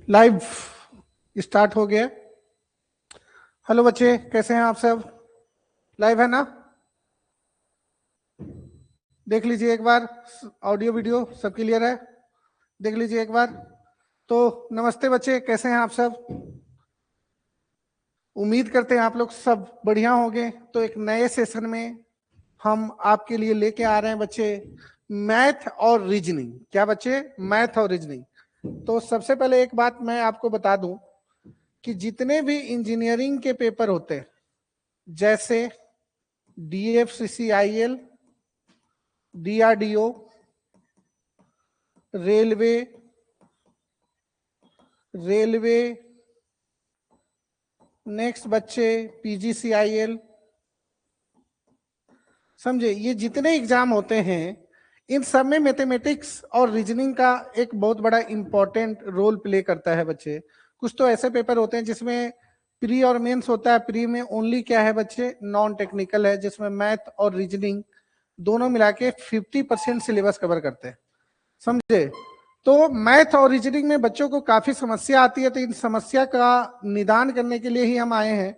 Live start हो गया। Hello बच्चे, कैसे हैं आप सब? लाइव है ना? देख लीजिए एक बार, ऑडियो वीडियो सब क्लियर है? देख लीजिए एक बार। तो नमस्ते बच्चे, कैसे हैं आप सब? उम्मीद करते हैं आप लोग सब बढ़िया होंगे। तो एक नए सेशन में हम आपके लिए लेके आ रहे हैं बच्चे मैथ और रीजनिंग। क्या बच्चे? मैथ और रीजनिंग। तो सबसे पहले एक बात मैं आपको बता दूं कि जितने भी इंजीनियरिंग के पेपर होते हैं, जैसे DFCCIL, DRDO, रेलवे, नेक्स्ट बच्चे PGCIL, समझे? ये जितने एग्जाम होते हैं इन सब में मैथमेटिक्स और रीजनिंग का एक बहुत बड़ा इंपॉर्टेंट रोल प्ले करता है बच्चे। कुछ तो ऐसे पेपर होते हैं जिसमें प्री और मेंस होता है। प्री में ओनली क्या है बच्चे? नॉन टेक्निकल है, जिसमें मैथ और रीजनिंग दोनों मिला के 50% सिलेबस कवर करते हैं, समझे? तो मैथ और रीजनिंग में बच्चों को काफी समस्या आती है, तो इन समस्या का निदान करने के लिए ही हम आए हैं।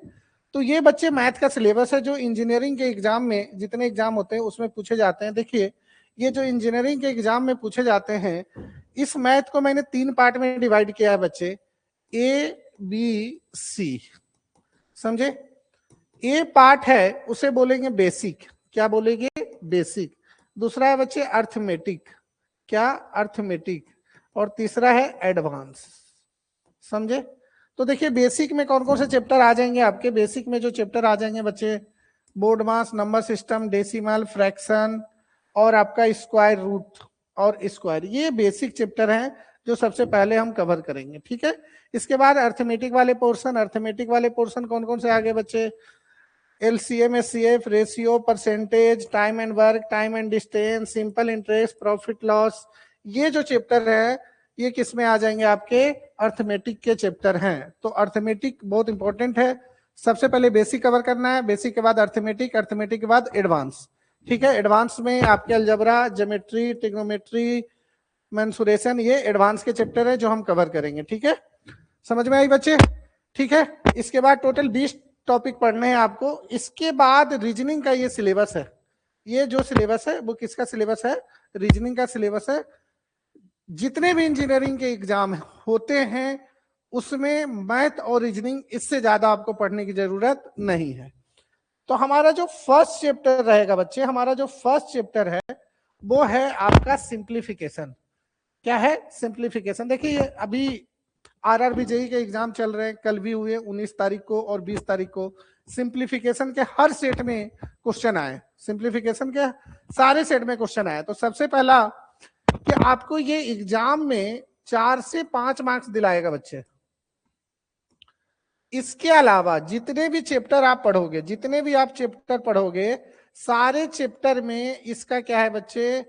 तो ये बच्चे मैथ का सिलेबस है जो इंजीनियरिंग के एग्जाम में जितने एग्जाम होते हैं उसमें पूछे जाते हैं। देखिए, ये जो इंजीनियरिंग के एग्जाम में पूछे जाते हैं, इस मैथ को मैंने 3 पार्ट में डिवाइड किया है बच्चे, ABC, समझे? ए पार्ट है उसे बोलेंगे बेसिक। क्या बोलेंगे? बेसिक। दूसरा है बच्चे अर्थमेटिक। क्या? अर्थमेटिक। और तीसरा है एडवांस, समझे? तो देखिए, बेसिक में कौन कौन से चैप्टर आ जाएंगे आपके? बेसिक में जो चैप्टर आ जाएंगे बच्चे, बोर्ड मास, नंबर सिस्टम, डेसिमल, फ्रैक्शन और आपका स्क्वायर रूट और स्क्वायर, ये बेसिक चैप्टर हैं जो सबसे पहले हम कवर करेंगे, ठीक है? इसके बाद अर्थमेटिक वाले पोर्शन कौन कौन से आगे बच्चे? LCM, SCF, ratio, percentage, time and work, time and distance, simple interest, profit loss, ये जो चैप्टर है ये किस में आ जाएंगे? आपके अर्थमेटिक के चैप्टर हैं। तो अर्थमेटिक बहुत इंपॉर्टेंट है। सबसे पहले बेसिक कवर करना है, बेसिक के बाद अर्थमेटिक, अर्थमेटिक के बाद एडवांस, ठीक है? एडवांस में आपके अलजेब्रा, ज्योमेट्री, ट्रिग्नोमेट्री, मेंसुरेशन, ये एडवांस के चैप्टर है जो हम कवर करेंगे, ठीक है? समझ में आई बच्चे? ठीक है। इसके बाद टोटल 20 टॉपिक पढ़ने हैं आपको। इसके बाद रीजनिंग का ये सिलेबस है। ये जो सिलेबस है वो किसका सिलेबस है? रीजनिंग का सिलेबस है। जितने भी इंजीनियरिंग के एग्जाम होते हैं उसमें मैथ और रीजनिंग, इससे ज्यादा आपको पढ़ने की जरूरत नहीं है। तो हमारा जो फर्स्ट चैप्टर रहेगा बच्चे, हमारा जो फर्स्ट चैप्टर है वो है आपका सिंप्लीफिकेशन। क्या है? सिंप्लीफिकेशन। देखिए, अभी RRB JEE के एग्जाम चल रहे हैं, कल भी हुए 19 तारीख को और 20 तारीख को। सिंप्लीफिकेशन के हर सेट में क्वेश्चन आए, सिंप्लीफिकेशन के सारे सेट में क्वेश्चन आए। तो सबसे पहला कि आपको ये एग्जाम में 4 से 5 मार्क्स दिलाएगा बच्चे। इसके अलावा जितने भी चैप्टर आप पढ़ोगे, जितने भी आप चैप्टर पढ़ोगे, सारे चैप्टर में इसका क्या है बच्चे?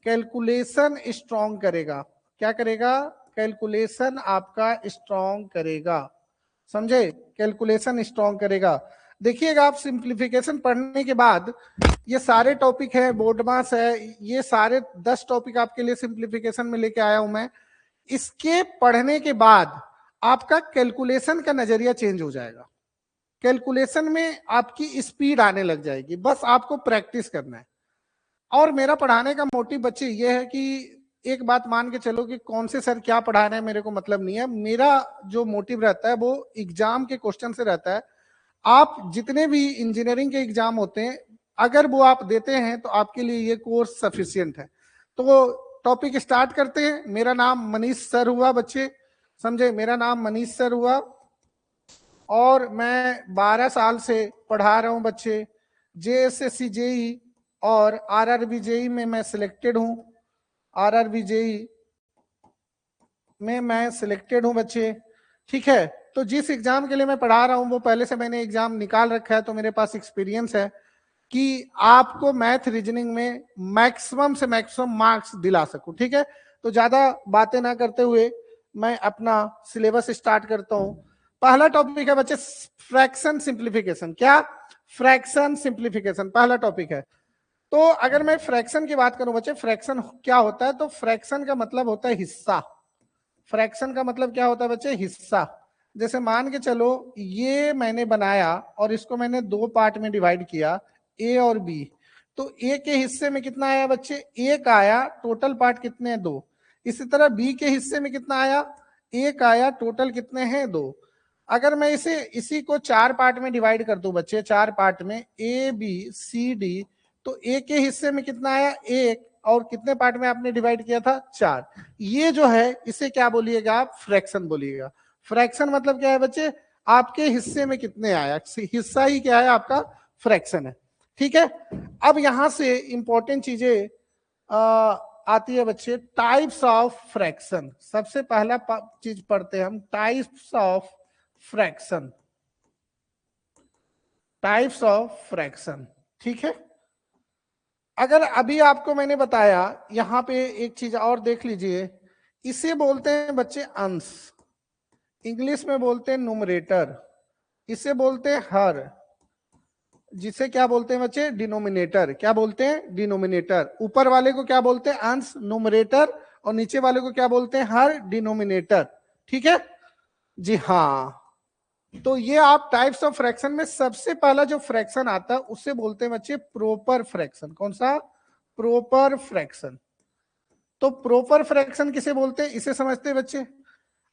कैलकुलेशन स्ट्रॉन्ग करेगा। क्या करेगा? कैलकुलेशन आपका स्ट्रॉन्ग करेगा, समझे? कैलकुलेशन स्ट्रॉन्ग करेगा। देखिएगा, आप सिंप्लीफिकेशन पढ़ने के बाद ये सारे टॉपिक है, बोर्ड मास है, ये सारे 10 टॉपिक आपके लिए सिंप्लीफिकेशन में लेके आया हूं मैं। इसके पढ़ने के बाद आपका कैलकुलेशन का नजरिया चेंज हो जाएगा। कैलकुलेशन में आपकी स्पीड आने लग जाएगी। बस आपको प्रैक्टिस करना है। और मेरा पढ़ाने का मोटिव बच्चे ये है कि एक बात मान के चलो कि कौन से सर क्या पढ़ा रहे हैं मेरे को मतलब नहीं है। मेरा जो मोटिव रहता है वो एग्जाम के क्वेश्चन से रहता है। आप जितने भी इंजीनियरिंग के एग्जाम होते हैं, अगर वो आप देते हैं तो आपके लिए ये कोर्स सफिशियंट है। तो टॉपिक स्टार्ट करते हैं। मेरा नाम मनीष सर हुआ बच्चे, समझे? मेरा नाम मनीष सर हुआ और मैं 12 साल से पढ़ा रहा हूं बच्चे। JSSC JEE और RRB JEE में मैं सिलेक्टेड हूं। RRB JEE में मैं सिलेक्टेड हूं बच्चे, ठीक है? तो जिस एग्जाम के लिए मैं पढ़ा रहा हूं वो पहले से मैंने एग्जाम निकाल रखा है, तो मेरे पास एक्सपीरियंस है कि आपको मैथ रीजनिंग में मैक्सिमम से मैक्सिमम मार्क्स दिला सकूं, ठीक है? तो ज्यादा बातें ना करते हुए मैं अपना सिलेबस स्टार्ट करता हूं। पहला टॉपिक है बच्चे फ्रैक्शन सिंप्लीफिकेशन। क्या? फ्रैक्शन सिंप्लीफिकेशन पहला टॉपिक है। तो अगर मैं फ्रैक्शन की बात करूं बच्चे, फ्रैक्शन क्या होता है? तो फ्रैक्शन का मतलब होता है हिस्सा। फ्रैक्शन का मतलब क्या होता है बच्चे? हिस्सा। जैसे मान के चलो ये मैंने बनाया और इसको मैंने दो पार्ट में डिवाइड किया, ए और बी। तो ए के हिस्से में कितना आया बच्चे? एक आया। टोटल पार्ट कितने हैं? दो। इसी तरह बी के हिस्से में कितना आया? एक आया। टोटल कितने हैं? दो। अगर मैं इसी को चार पार्ट में डिवाइड कर दूं बच्चे, चार पार्ट में, ए बी सी डी, तो ए के हिस्से में कितना आया? एक। और कितने पार्ट में आपने डिवाइड किया था? चार। ये जो है इसे क्या बोलिएगा आप? फ्रैक्शन बोलिएगा। फ्रैक्शन मतलब क्या है बच्चे? आपके हिस्से में कितने आया, हिस्सा ही क्या है आपका? फ्रैक्शन है। ठीक है। अब यहां से इंपॉर्टेंट चीजें आती है बच्चे, टाइप्स ऑफ फ्रैक्शन। सबसे पहला चीज पढ़ते हैं हम, types of fraction. Types of fraction. ठीक है। अगर अभी आपको मैंने बताया, यहां पे एक चीज और देख लीजिए, इसे बोलते हैं बच्चे अंश, इंग्लिश में बोलते हैं नुमरेटर, इसे बोलते हैं हर, जिसे क्या बोलते हैं बच्चे? डिनोमिनेटर। क्या बोलते हैं? डिनोमिनेटर। ऊपर वाले को क्या बोलते हैं? अंश, नुमरेटर, और नीचे वाले को क्या बोलते हैं? हर, डिनोमिनेटर। ठीक है जी। हाँ, तो ये आप टाइप्स ऑफ फ्रैक्शन में सबसे पहला जो फ्रैक्शन आता है उसे बोलते हैं बच्चे प्रोपर फ्रैक्शन। कौन सा? Proper fraction. तो प्रोपर फ्रैक्शन किसे बोलते हैं? इसे समझते हैं बच्चे।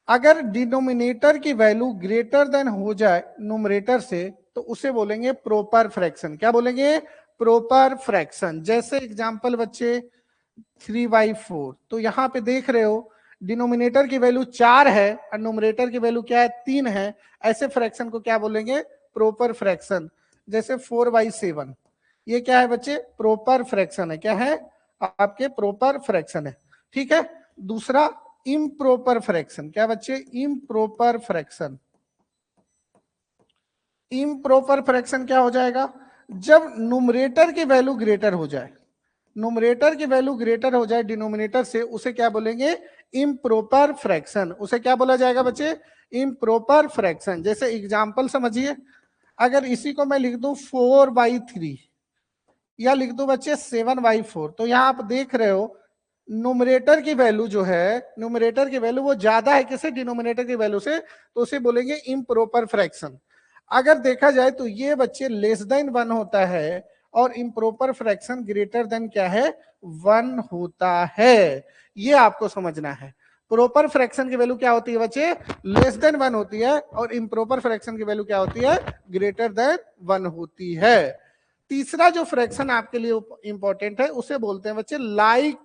अगर डिनोमिनेटर की वैल्यू ग्रेटर देन हो जाए नुमरेटर से, तो उसे बोलेंगे प्रोपर फ्रैक्शन। क्या बोलेंगे? Proper fraction. जैसे एग्जांपल बच्चे 3/4, तो यहां पे देख रहे हो डिनोमिनेटर की वैल्यू 4 है और नुमरेटर की वैल्यू क्या है? 3 है। ऐसे फ्रैक्शन को क्या बोलेंगे? Proper fraction. जैसे 4/7, ये क्या है बच्चे? प्रोपर फ्रैक्शन है। क्या है? आपके प्रोपर फ्रैक्शन है। ठीक है। दूसरा इम्प्रोपर फ्रैक्शन। क्या बच्चे? Improper fraction. इम्प्रोपर फ्रैक्शन क्या हो जाएगा? जब नुमरेटर की वैल्यू ग्रेटर हो जाए, नुमरेटर की वैल्यू ग्रेटर हो जाए डिनोमिनेटर से, उसे क्या बोलेंगे? Improper fraction. उसे क्या बोला जाएगा बच्चे? Improper fraction. जैसे एग्जांपल समझिए, अगर इसी को मैं लिख दूं 4/3 या लिख दूं बच्चे 7/4, तो यहां आप देख रहे हो नुमरेटर की वैल्यू जो है, नुमरेटर की वैल्यू वो ज्यादा है किसे? डिनोमिनेटर की वैल्यू से, तो उसे बोलेंगे इम्प्रोपर फ्रैक्शन। अगर देखा जाए तो ये बच्चे लेस देन 1 होता है और इम्प्रोपर फ्रैक्शन ग्रेटर देन क्या है? 1 होता है। ये आपको समझना है। प्रोपर फ्रैक्शन की वैल्यू क्या होती है बच्चे? लेस देन 1 होती है, और इम्प्रोपर फ्रैक्शन की वैल्यू क्या होती है? ग्रेटर देन 1 होती है। तीसरा जो फ्रैक्शन आपके लिए इंपॉर्टेंट है उसे बोलते हैं बच्चे लाइक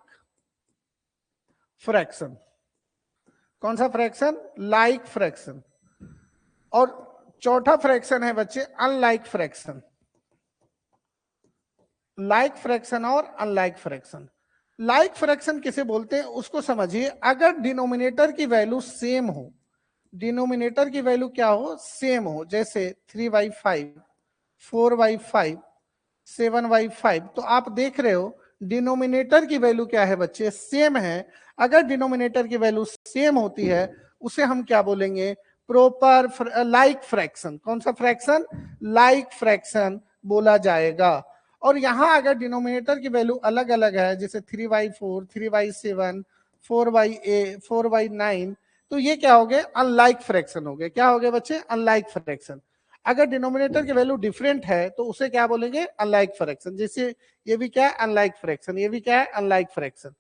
फ्रैक्शन। कौन सा फ्रैक्शन? Like fraction. और चौथा फ्रैक्शन है बच्चे अनलाइक फ्रैक्शन। लाइक फ्रैक्शन और अनलाइक फ्रैक्शन। लाइक फ्रैक्शन किसे बोलते हैं उसको समझिए। अगर डिनोमिनेटर की वैल्यू सेम हो, डिनोमिनेटर की वैल्यू क्या हो? सेम हो। जैसे 3/5, 4/5, 7/5, तो आप देख रहे हो डिनोमिनेटर की वैल्यू क्या है बच्चे? सेम है। अगर डिनोमिनेटर की वैल्यू सेम होती है उसे हम क्या बोलेंगे? Proper like fraction. कौन सा फ्रैक्शन? लाइक फ्रैक्शन बोला जाएगा। और यहां अगर डिनोमिनेटर की वैल्यू अलग अलग है, जैसे 3/4, 3/7, 4/9, तो ये क्या हो गए? अनलाइक फ्रैक्शन हो गए। क्या हो गए बच्चे? Unlike fraction. अगर डिनोमिनेटर की वैल्यू डिफरेंट है तो उसे क्या बोलेंगे? Unlike fraction. जैसे ये भी क्या है? Unlike fraction. ये भी क्या है? Unlike fraction.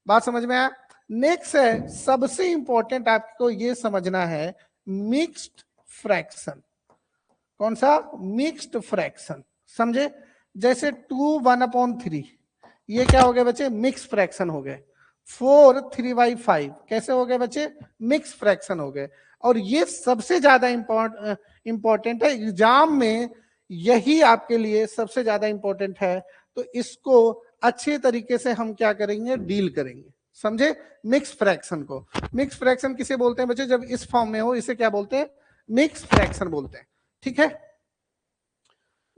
बात समझ में आया? नेक्स्ट है, सबसे इंपॉर्टेंट आपको ये समझना है, मिक्स्ड फ्रैक्शन। कौन सा? Mixed fraction. समझे? जैसे 2 1/3, ये क्या हो गए बच्चे? मिक्स फ्रैक्शन हो गए। 4 3/5 कैसे हो गए बच्चे? मिक्स फ्रैक्शन हो गए। और ये सबसे ज्यादा इंपॉर्टेंट है एग्जाम में, यही आपके लिए सबसे ज्यादा इंपॉर्टेंट है। तो इसको अच्छे तरीके से हम क्या करेंगे? डील करेंगे। समझे? मिक्स फ्रैक्शन को। मिक्स फ्रैक्शन किसे बोलते हैं बच्चे? जब इस फॉर्म में हो इसे क्या बोलते हैं? मिक्स फ्रैक्शन बोलते हैं। ठीक है।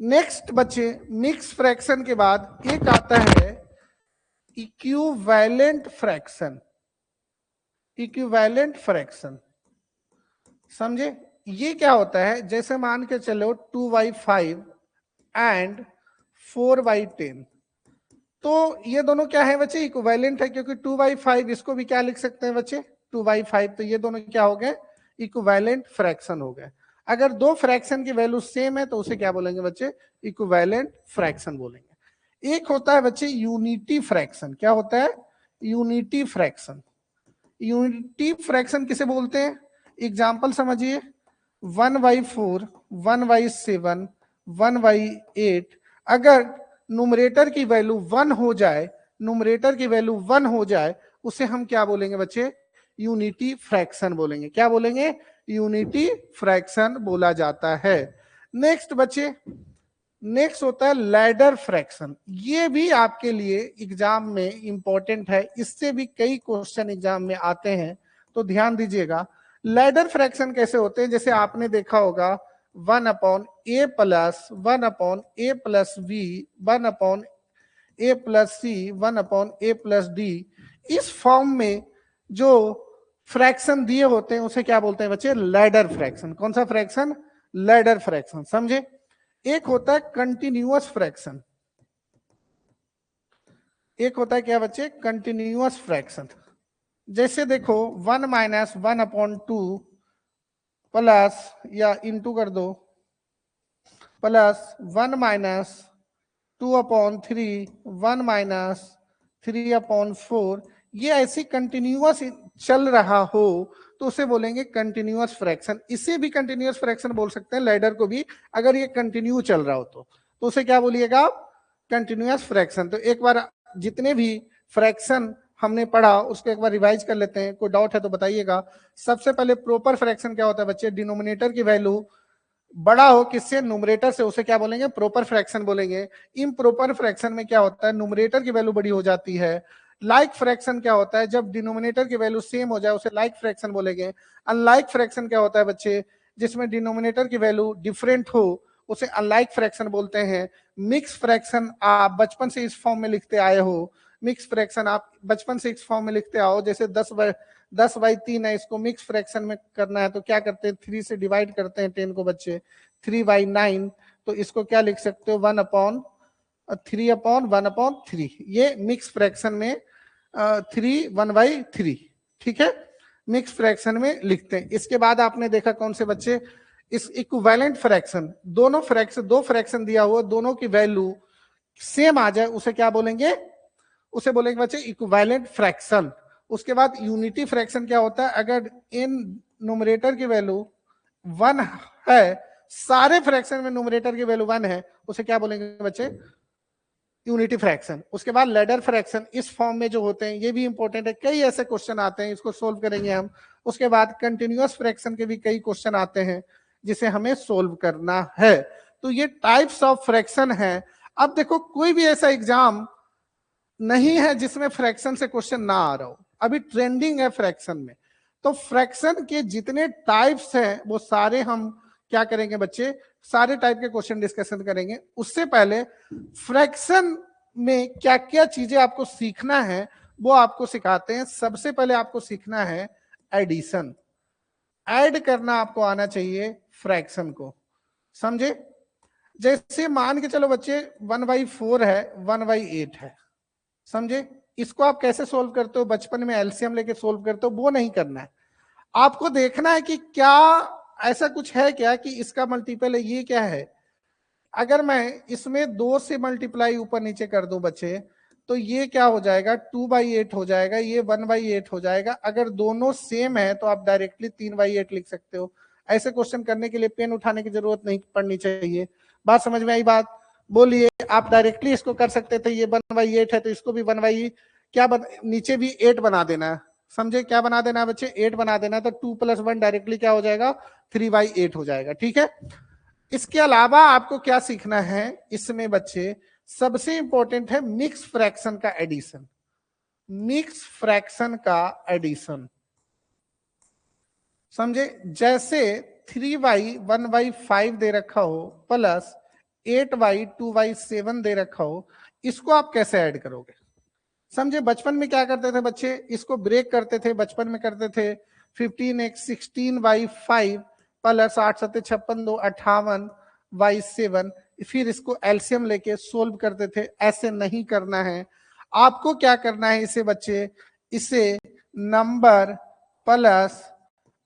नेक्स्ट बच्चे, मिक्स फ्रैक्शन के बाद एक आता है इक्विवेलेंट फ्रैक्शन। इक्विवेलेंट फ्रैक्शन समझे? ये क्या होता है? जैसे मान के चलो 2/5 एंड 4/10, तो ये दोनों क्या है बच्चे? इक्विवेलेंट है, क्योंकि 2/5 इसको भी क्या लिख सकते हैं बच्चे? 2/5, तो ये दोनों क्या हो गए, इक्विवेलेंट फ्रैक्शन हो गए। अगर दो फ्रैक्शन की वैल्यू सेम है तो उसे क्या बोलेंगे बच्चे, इक्विवेलेंट फ्रैक्शन बोलेंगे। एक होता है बच्चे यूनिटी फ्रैक्शन। क्या होता है, यूनिटी फ्रैक्शन। यूनिटी फ्रैक्शन किसे बोलते हैं, एग्जाम्पल समझिए, 1/4, 1/7, 1/8, अगर नुमरेटर की वैल्यू 1 हो जाए, नुमरेटर की वैल्यू 1 हो जाए, उसे हम क्या बोलेंगे बच्चे, यूनिटी फ्रैक्शन बोलेंगे। क्या बोलेंगे, यूनिटी फ्रैक्शन बोला जाता है। नेक्स्ट बच्चे, नेक्स्ट होता है लैडर फ्रैक्शन। ये भी आपके लिए एग्जाम में इंपॉर्टेंट है, इससे भी कई क्वेश्चन एग्जाम में आते हैं, तो ध्यान दीजिएगा। लैडर फ्रैक्शन कैसे होते हैं, जैसे आपने देखा होगा 1/a plus 1/a plus v 1/a plus c 1/a plus d, इस फॉर्म में जो फ्रैक्शन दिए होते हैं उसे क्या बोलते हैं बच्चे, लैडर फ्रैक्शन। कौन सा फ्रैक्शन, लैडर फ्रैक्शन, समझे। एक होता है कंटिन्यूअस फ्रैक्शन, एक होता है क्या बच्चे, कंटिन्यूअस फ्रैक्शन। जैसे देखो 1 - 1/2 प्लस, या इंटू कर दो, प्लस 1 - 2/3, 1 - 3/4, ये ऐसी कंटिन्यूअस चल रहा हो तो उसे बोलेंगे कंटिन्यूअस फ्रैक्शन। इसे भी कंटिन्यूअस फ्रैक्शन बोल सकते हैं, लैडर को भी, अगर ये कंटिन्यू चल रहा हो तो उसे क्या बोलिएगा आप, कंटिन्यूअस फ्रैक्शन। तो एक बार जितने भी फ्रैक्शन हमने पढ़ा उसको एक बार रिवाइज कर लेते हैं, कोई डाउट है तो बताइएगा। सबसे पहले प्रॉपर फ्रैक्शन क्या होता है बच्चे, डिनोमिनेटर की वैल्यू बड़ा हो किससे, न्यूमरेटर से, उसे क्या बोलेंगे, प्रॉपर फ्रैक्शन बोलेंगे। इम्प्रॉपर फ्रैक्शन में क्या होता है, न्यूमरेटर की वैल्यू बड़ी हो जाती है। लाइक फ्रैक्शन क्या होता है, जब डिनोमिनेटर की वैल्यू सेम हो जाए उसे लाइक फ्रैक्शन बोलेंगे। अनलाइक फ्रैक्शन क्या होता है बच्चे, जिसमें डिनोमिनेटर की वैल्यू डिफरेंट हो उसे अनलाइक फ्रैक्शन बोलते हैं। मिक्स फ्रैक्शन आप बचपन से इस फॉर्म में लिखते आए हो, मिक्स फ्रैक्शन आप बचपन से इस फॉर्म में लिखते आओ, जैसे 10/3 है, इसको मिक्स फ्रैक्शन में करना है तो क्या करते हैं, 3 से डिवाइड करते हैं 10 को बच्चे, 3/9, तो इसको क्या लिख सकते हो, 1/3/1/3, ये मिक्स फ्रैक्शन में 1/3, ठीक है, मिक्स फ्रैक्शन में लिखते हैं। इसके बाद आपने देखा कौन से बच्चे, इस इक्विवेलेंट फ्रैक्शन, दोनों फ्रैक्शन, दो फ्रैक्शन दिया हुआ, दोनों की वैल्यू सेम आ जाए उसे क्या बोलेंगे, उसे बोलेंगे बच्चे इक्विवेलेंट फ्रैक्शन। उसके बाद यूनिटी फ्रैक्शन क्या होता है, अगर इन न्यूमरेटर की वैल्यू 1 है, सारे फ्रैक्शन में न्यूमरेटर की वैल्यू 1 है, उसे क्या बोलेंगे बच्चे, यूनिटी फ्रैक्शन। उसके बाद लैडर फ्रैक्शन, इस फॉर्म में जो होते हैं, ये भी इंपॉर्टेंट है, कई ऐसे क्वेश्चन आते हैं, इसको सोल्व करेंगे हम। उसके बाद कंटिन्यूअस फ्रैक्शन के भी कई क्वेश्चन आते हैं जिसे हमें सोल्व करना है। तो ये टाइप्स ऑफ फ्रैक्शन है। अब देखो कोई भी ऐसा एग्जाम नहीं है जिसमें फ्रैक्शन से क्वेश्चन ना आ रहा हो, अभी ट्रेंडिंग है फ्रैक्शन में। तो फ्रैक्शन के जितने टाइप्स हैं वो सारे हम क्या करेंगे बच्चे, सारे टाइप के क्वेश्चन डिस्कशन करेंगे। उससे पहले फ्रैक्शन में क्या क्या चीजें आपको सीखना है वो आपको सिखाते हैं। सबसे पहले आपको सीखना है एडिशन, ऐड करना आपको आना चाहिए फ्रैक्शन को, समझे। जैसे मान के चलो बच्चे 1/4 है, 1/8 है, समझे। इसको आप कैसे सोल्व करते हो, बचपन में एलसीएम लेके सोल्व करते हो, वो नहीं करना है। आपको देखना है कि क्या ऐसा कुछ है क्या कि इसका मल्टीपल है, ये क्या है। अगर मैं इसमें 2 से मल्टीप्लाई ऊपर नीचे कर दूं बच्चे, तो ये क्या हो जाएगा, 2/8 हो जाएगा, ये 1/8 हो जाएगा। अगर दोनों सेम है तो आप डायरेक्टली 3/8 लिख सकते हो। ऐसे क्वेश्चन करने के लिए पेन उठाने की जरूरत नहीं पड़नी चाहिए। बात समझ में आई, बात बोलिए। आप डायरेक्टली इसको कर सकते थे, ये 1/8 है तो इसको भी 1 क्या नीचे भी 8 बना देना है, समझे। क्या बना देना है बच्चे, 8 बना देना है, तो 2 + 1 डायरेक्टली क्या हो जाएगा, 3/8 हो जाएगा, ठीक है। इसके अलावा आपको क्या सीखना है इसमें बच्चे, सबसे इंपॉर्टेंट है मिक्स फ्रैक्शन का एडिशन। मिक्स फ्रैक्शन का एडिशन, समझे। जैसे 3y 1/5 दे रखा हो प्लस 8y 2/7 दे रखा हो, इसको आप कैसे ऐड करोगे, समझे। बचपन में क्या करते थे बच्चे, इसको ब्रेक करते थे, बचपन में करते थे 15x 16/5 प्लस 8 7 56 2 58/7, फिर इसको एलसीएम लेके सोल्व करते थे। ऐसे नहीं करना है, आपको क्या करना है इसे बच्चे, इसे नंबर प्लस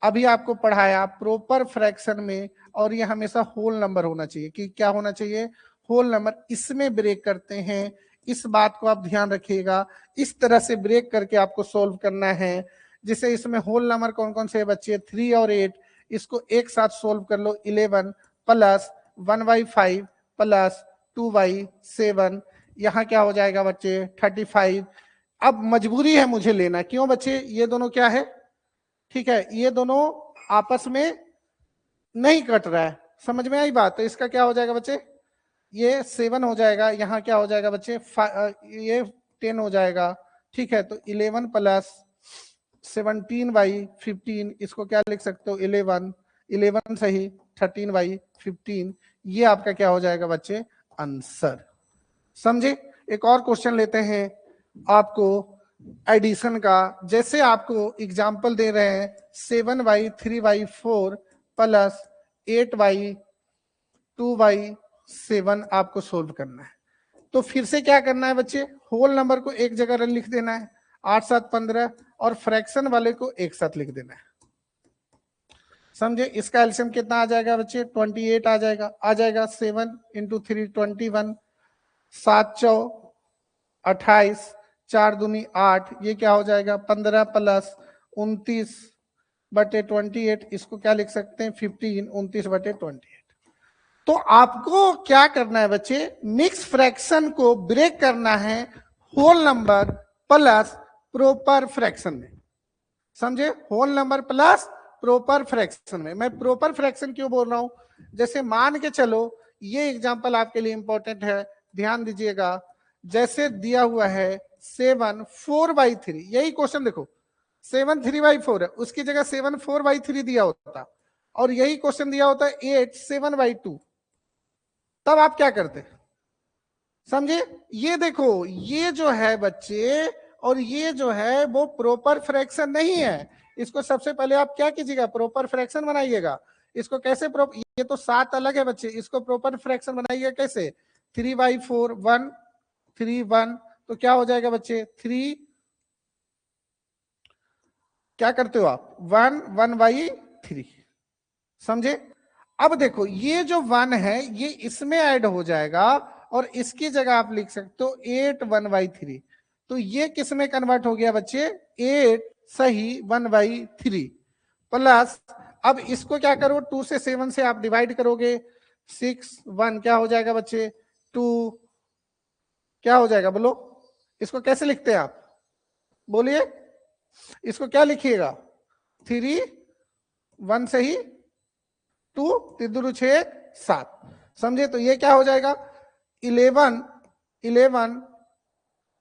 अभी आपको पढ़ाया प्रॉपर फ्रैक्शन में, और ये हमेशा होल नंबर होना चाहिए। कि क्या होना चाहिए? Whole number. इसमें ब्रेक करते हैं, इस बात को आप ध्यान रखिएगा। इस तरह से ब्रेक करके आपको सोल्व करना है। जिसे इसमें होल नंबर कौन कौन से बच्चे? 3 और 8। इसको एक साथ सोल्व कर लो। 11 प्लस 1/5 प्लस 2/7, यहाँ क्या हो जाएगा बच्चे? 35। अब मजबूरी है मुझे लेना, क्यों बच्चे? ये दोनों क्या है? ठीक है, ये दोनों आपस में नहीं कट रहा है, समझ में आई बात? तो इसका क्या हो जाएगा बच्चे? ये 7 हो जाएगा, यहाँ क्या हो जाएगा बच्चे? ये 10 हो जाएगा। ठीक है, तो 11 प्लस 17/15, इसको क्या लिख सकते हो? 11 सही, 13/15। ये आपका क्या हो जाएगा बच्चे? आंसर। समझे? एक और क्वेश्चन लेते हैं आपको एडिशन का। जैसे आपको एग्जांपल दे रहे हैं 7/3/4 प्लस 8/2/7 आपको सोल्व करना है। तो फिर से क्या करना है बच्चे? होल नंबर को एक जगह लिख देना है, 8 7 15, और फ्रैक्शन वाले को एक साथ लिख देना है। समझे? इसका एलसीएम कितना आ जाएगा बच्चे? 28 आ जाएगा। 7 × 3 21, 7 चौ 28, 4 दूनी 8, ये क्या हो जाएगा? 15 प्लस 29/28, इसको क्या लिख सकते हैं? 15, 29/28। तो आपको क्या करना है बच्चे? मिक्स फ्रैक्शन को ब्रेक करना है whole number plus proper fraction में। समझे? Whole number plus proper fraction में। मैं प्रॉपर फ्रैक्शन क्यों बोल रहा हूं? जैसे मान के चलो, ये एग्जांपल आपके लिए इंपॉर्टेंट है, ध्यान दीजिएगा। जैसे दिया हुआ है 7 4/3, यही क्वेश्चन देखो, 7 3/4 है, उसकी जगह 7 4/3 दिया होता, और यही क्वेश्चन दिया होता है 8 7/2, तब आप क्या करते? समझे? ये देखो, ये जो है बच्चे और ये जो है वो प्रॉपर फ्रैक्शन नहीं है। इसको सबसे पहले आप क्या कीजिएगा? प्रॉपर फ्रैक्शन बनाइएगा। इसको कैसे ये तो 7 अलग है बच्चे, इसको प्रॉपर फ्रैक्शन बनाइएगा कैसे? 3/4 1 3 1, तो क्या हो जाएगा बच्चे? 3, क्या करते हो आप? 1 1/3। समझे? अब देखो, ये जो 1 है ये इसमें ऐड हो जाएगा, और इसकी जगह आप लिख सकते हो 8 1/3। तो ये किस में कन्वर्ट हो गया बच्चे? 8 सही 1/3 प्लस, अब इसको क्या करो? 2 से 7 से आप डिवाइड करोगे, 6 1 क्या हो जाएगा बच्चे? 2 क्या हो जाएगा? बोलो, इसको कैसे लिखते हैं आप? बोलिए, इसको क्या लिखिएगा? 3 1 सही 2 3 6 7। समझे? तो ये क्या हो जाएगा? 11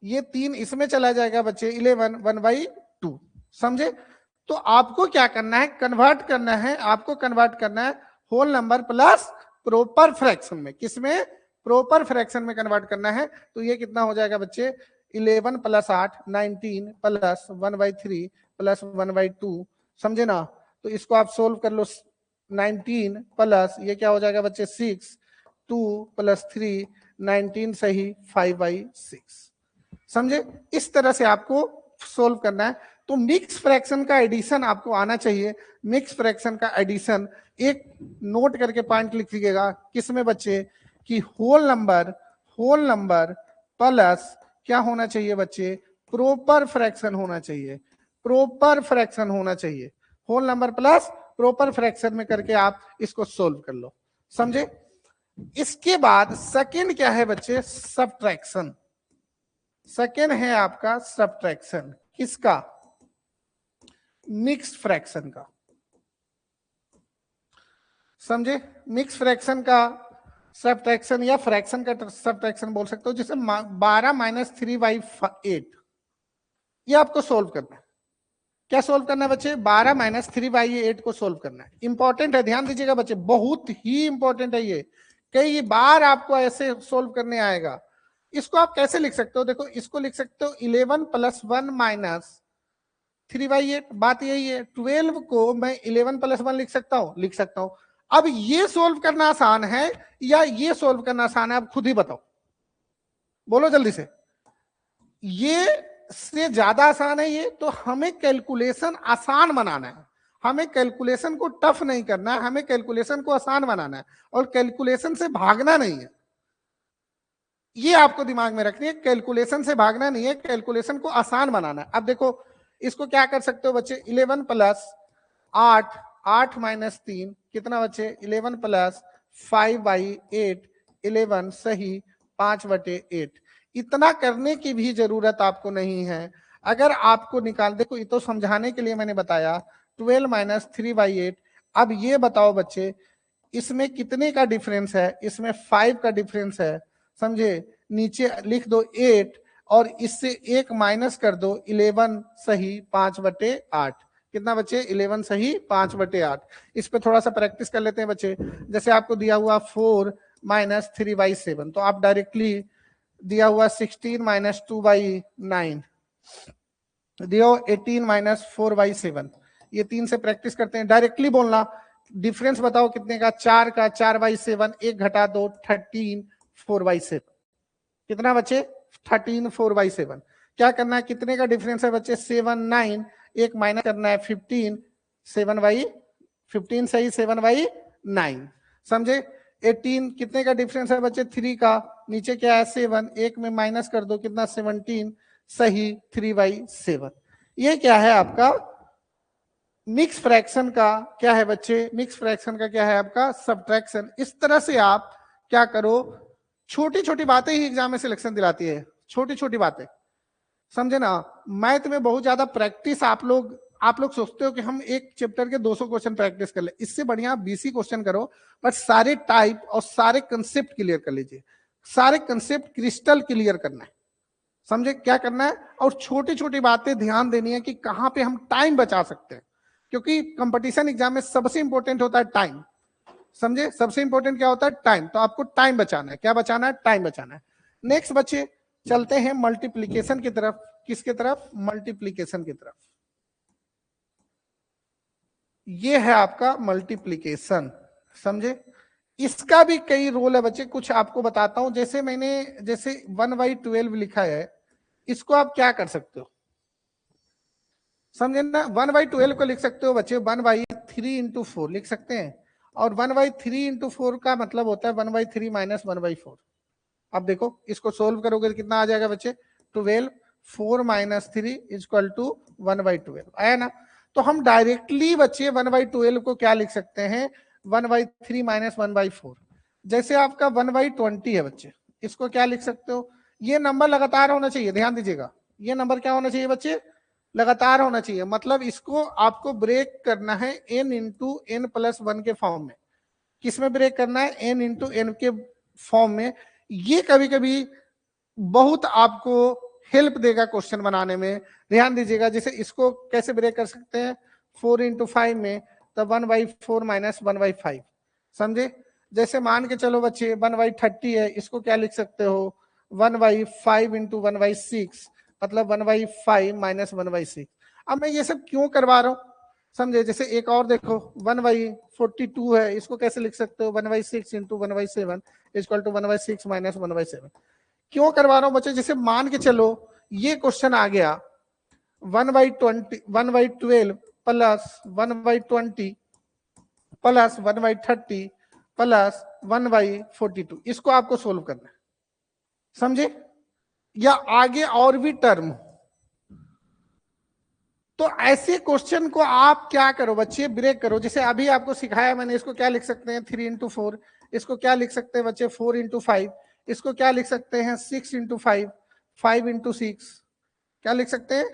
ये 3 इसमें चला जाएगा बच्चे, 11 1/2। समझे? तो आपको क्या करना है? कन्वर्ट करना है, आपको कन्वर्ट करना है whole number plus proper fraction में। किसमें? प्रॉपर फ्रैक्शन में कन्वर्ट करना है। तो ये कितना हो जाएगा बच्चे? 11 + 8 19 प्लस 1/3 प्लस 1/2। समझे ना? तो इसको आप सोल्व कर लो। 19 प्लस ये क्या हो जाएगा बच्चे? 6 2 + 3 19 सही 5/6। समझे? इस तरह से आपको सोल्व करना है। तो मिक्स फ्रैक्शन का एडिशन आपको आना चाहिए। मिक्स फ्रैक्शन का एडिशन एक नोट करके पॉइंट लिखिएगा। किसमें बच्चे? कि होल नंबर प्लस क्या होना चाहिए बच्चे? प्रॉपर फ्रैक्शन होना चाहिए। प्रॉपर फ्रैक्शन होना चाहिए। Whole number plus proper fraction में करके आप इसको सोल्व कर लो। समझे? इसके बाद सेकंड क्या है बच्चे? सब्ट्रैक्शन। सेकंड है आपका सब्ट्रैक्शन। किसका? मिक्स फ्रैक्शन का। समझे? मिक्स फ्रैक्शन का सब्ट्रैक्शन या फ्रैक्शन का सब्ट्रैक्शन बोल सकते हो। जिसे 12 - 3/8 ये आपको सोल्व करना है। क्या सोल्व करना है बच्चे? 12 - 3/8 को सोल्व करना है। इंपॉर्टेंट है, ध्यान दीजिएगा बच्चे, बहुत ही इंपॉर्टेंट है ये। कई बार आपको ऐसे सोल्व करने आएगा। इसको आप कैसे लिख सकते हो? देखो, इसको लिख सकते हो 11 + 1 - 3/8। बात यही है, 12 को मैं 11 + 1 लिख सकता हूं, लिख सकता हूं। अब ये सोल्व करना आसान है या ये सोल्व करना आसान है? आप खुद ही बताओ, बोलो जल्दी से। ये से ज्यादा आसान है ये, तो हमें कैलकुलेशन आसान बनाना है, हमें कैलकुलेशन को टफ नहीं करना है, हमें कैलकुलेशन को आसान बनाना है और कैलकुलेशन से भागना नहीं है। ये आपको दिमाग में रखनी है, कैलकुलेशन से भागना नहीं है, कैलकुलेशन को आसान बनाना है। अब देखो इसको क्या कर सकते हो बच्चे, 11 प्लस 8, 8 माइनस 3 कितना बच्चे 11 प्लस 5/8, 11 सही 5/8। इतना करने की भी जरूरत आपको नहीं है। अगर आपको निकाल, देखो ये तो समझाने के लिए मैंने बताया 12 माइनस 3/8। अब ये बताओ बच्चे इसमें कितने का डिफरेंस है, इसमें 5 का डिफरेंस है, समझे। नीचे लिख दो 8 और इससे 1 माइनस कर दो 11 सही 5/8। कितना बच्चे 11 सही 5/8। इस पे थोड़ा सा प्रैक्टिस कर लेते हैं बच्चे। जैसे आपको दिया हुआ 4 माइनस 3/7, तो आप डायरेक्टली दिया हुआ 16 माइनस 2/9, दिया 18 माइनस 4/7, ये 3 से प्रैक्टिस करते हैं। डायरेक्टली बोलना, डिफरेंस बताओ कितने का, 4 का, 4/7, 1 घटा दो 13 4/7। कितना बच्चे 13 4/7। क्या करना है, कितने का डिफरेंस है बच्चे 7 9, 1 माइनस करना है 15 7/15 सही 7/9, समझे। 18 कितने का डिफरेंस है बच्चे 3 का, नीचे क्या है 7, 1 में माइनस कर दो कितना 17 सही 3/7। ये क्या है आपका मिक्स फ्रैक्शन का, क्या है बच्चे मिक्स फ्रैक्शन का क्या है आपका सब्ट्रैक्शन। इस तरह से आप क्या करो, छोटी छोटी बातें ही एग्जाम में सिलेक्शन दिलाती है, छोटी छोटी बातें, समझे ना। मैथ में बहुत ज्यादा प्रैक्टिस आप लोग सोचते हो कि हम एक चैप्टर के 200 क्वेश्चन प्रैक्टिस कर ले, इससे बढ़िया 20 ही क्वेश्चन करो, बट सारे टाइप और सारे कंसेप्ट क्लियर कर लीजिए, सारे कंसेप्ट क्रिस्टल क्लियर करना है, समझे क्या करना है। और छोटी छोटी बातें ध्यान देनी है कि कहां पे हम टाइम बचा सकते हैं, क्योंकि कंपटीशन एग्जाम में सबसे इंपॉर्टेंट होता है टाइम, समझे। सबसे इंपॉर्टेंट क्या होता है टाइम, तो आपको टाइम बचाना है, क्या बचाना है टाइम बचाना है। नेक्स्ट बच्चे चलते हैं मल्टीप्लीकेशन की तरफ। किसके तरफ, मल्टीप्लीकेशन की तरफ। ये है आपका मल्टीप्लीकेशन, समझे। इसका भी कई रोल है बच्चे, कुछ आपको बताता हूं। जैसे 1/12 लिखा है, इसको आप क्या कर सकते हो, समझे ना। 1/12 को लिख सकते हो बच्चे 1/3 × 4 लिख सकते हैं, और 1/3 × 4 का मतलब होता है 1/3 माइनस 1/4। अब देखो इसको सोल्व करोगे तो कितना आ जाएगा बच्चे 12, 4 माइनस 3 इक्वल टू 1/12 आया ना। तो हम डायरेक्टली बच्चे 1/12 को क्या लिख सकते हैं 1/3 माइनस 1/4। जैसे आपका 1/20 है बच्चे, इसको क्या लिख सकते हो, ये नंबर लगातार होना चाहिए, ध्यान दीजिएगा, ये नंबर क्या होना चाहिए बच्चे लगातार होना चाहिए। मतलब इसको आपको ब्रेक करना है n इंटू n प्लस 1 के फॉर्म में। किस में ब्रेक करना है, n इंटू n के फॉर्म में। ये कभी कभी बहुत आपको हेल्प देगा क्वेश्चन बनाने में, ध्यान दीजिएगा। जैसे इसको कैसे ब्रेक कर सकते हैं 4 × 5 में, तो 1/4 माइनस 1/5, समझे। जैसे मान के चलो बच्चे 1/30 है, इसको क्या लिख सकते हो 1/5 × 1/6, मतलब 1/5 माइनस 1/6। अब मैं ये सब क्यों करवा रहा हूँ, समझे। जैसे एक और देखो 1/42 है, इसको कैसे लिख सकते हो 1/6 × 1/7 इक्वल टू 1/6 माइनस 1/7। क्यों करवा रहा हूं बच्चे, जैसे मान के चलो ये क्वेश्चन आ गया 1/12 प्लस 1/20 प्लस 1/30 प्लस 1/42, इसको आपको सोल्व करना है, समझे। या आगे और भी टर्म, तो ऐसे क्वेश्चन को आप क्या करो बच्चे ब्रेक करो। जैसे अभी आपको सिखाया मैंने, इसको क्या लिख सकते हैं 3 × 4, इसको क्या लिख सकते हैं बच्चे 4 × 5, इसको क्या लिख सकते हैं 6 × 5, 5 × 6, क्या लिख सकते हैं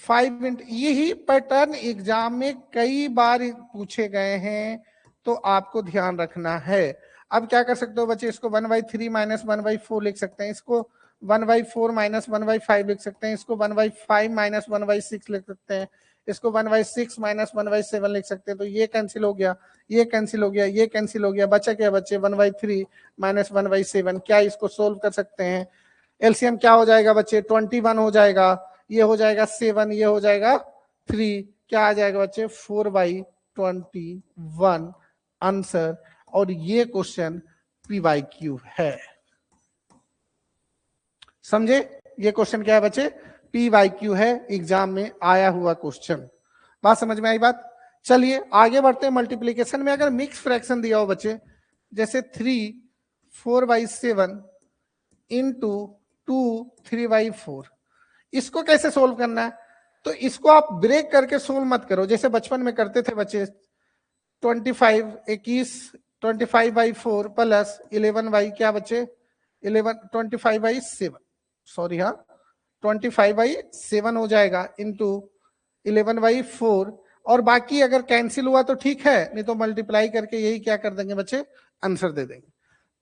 5 यही पैटर्न एग्जाम में कई बार पूछे गए हैं, तो आपको ध्यान रखना है। अब क्या कर सकते हो बच्चे, इसको 1/3 माइनस 1/4 लिख सकते हैं, इसको 1/4 माइनस 1/5 लिख सकते हैं, इसको 1/5 माइनस 1/6 लिख सकते हैं, इसको 1/6 माइनस 1/7 लिख सकते हैं। तो ये कैंसिल हो गया, ये कैंसिल हो गया, ये कैंसिल हो गया, बचा क्या बच्चे 1/3 माइनस 1/7। क्या इसको सोल्व कर सकते हैं, एलसीएम क्या हो जाएगा बच्चे 21 हो जाएगा, ये हो जाएगा 7, ये हो जाएगा 3, क्या आ जाएगा बच्चे 4/21 आंसर। और ये क्वेश्चन PYQ है, समझे। ये क्वेश्चन क्या है बच्चे, PYQ है, एग्जाम में आया हुआ क्वेश्चन। बात समझ में आई बात। चलिए आगे बढ़ते हैं। मल्टीप्लीकेशन में अगर मिक्स फ्रैक्शन दिया हो बच्चे, जैसे 3 4/7 इंटू 2 3/4, इसको कैसे सोल्व करना है? तो इसको आप ब्रेक करके सोल्व मत करो, जैसे बचपन में करते थे बच्चे। 25 प्लस 11 क्या बच्चे, 25/7, सॉरी हाँ 25/7 हो जाएगा इंटू 11/4, और बाकी अगर कैंसिल हुआ तो ठीक है, नहीं तो मल्टीप्लाई करके यही क्या कर देंगे बच्चे, आंसर दे देंगे।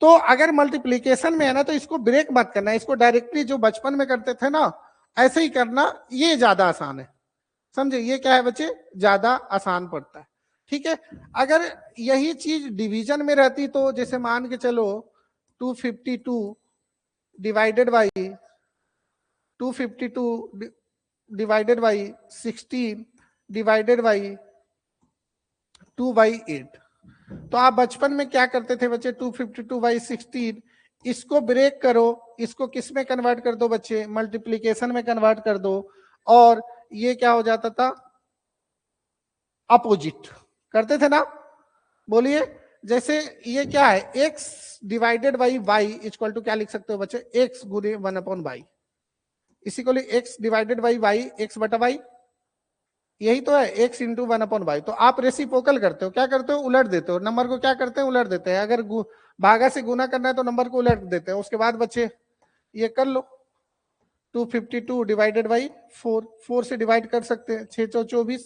तो अगर मल्टीप्लीकेशन में है ना, तो इसको ब्रेक मत करना, इसको डायरेक्टली जो बचपन में करते थे ना ऐसे ही करना, ये ज्यादा आसान है। समझे, ये क्या है बच्चे, ज्यादा आसान पड़ता है। ठीक है, अगर यही चीज डिवीजन में रहती तो जैसे मान के चलो 252 divided by 252 divided by 16 divided by 2/8, तो आप बचपन में क्या करते थे बच्चे, 252/16, इसको ब्रेक करो, इसको किस में कन्वर्ट कर दो बच्चे, मल्टीप्लीकेशन में कन्वर्ट कर दो, और ये क्या हो जाता था, अपोजिट करते थे ना। बोलिए, जैसे ये क्या है, x divided by y equal to क्या लिख सकते हो बच्चे, x गुने 1/y, इसी को x divided by y, x बटा वाई, यही तो है, x इंटू 1/y। तो आप रेसिप्रोकल करते हो, क्या करते हो, उलट देते हो, नंबर को क्या करते हैं, उलट देते हैं। अगर भागा से गुना करना है तो नंबर को उलट देते हैं। उसके बाद बच्चे ये कर लो, 252 डिवाइडेड बाई 4 से डिवाइड कर सकते हैं, 6 चौ 24,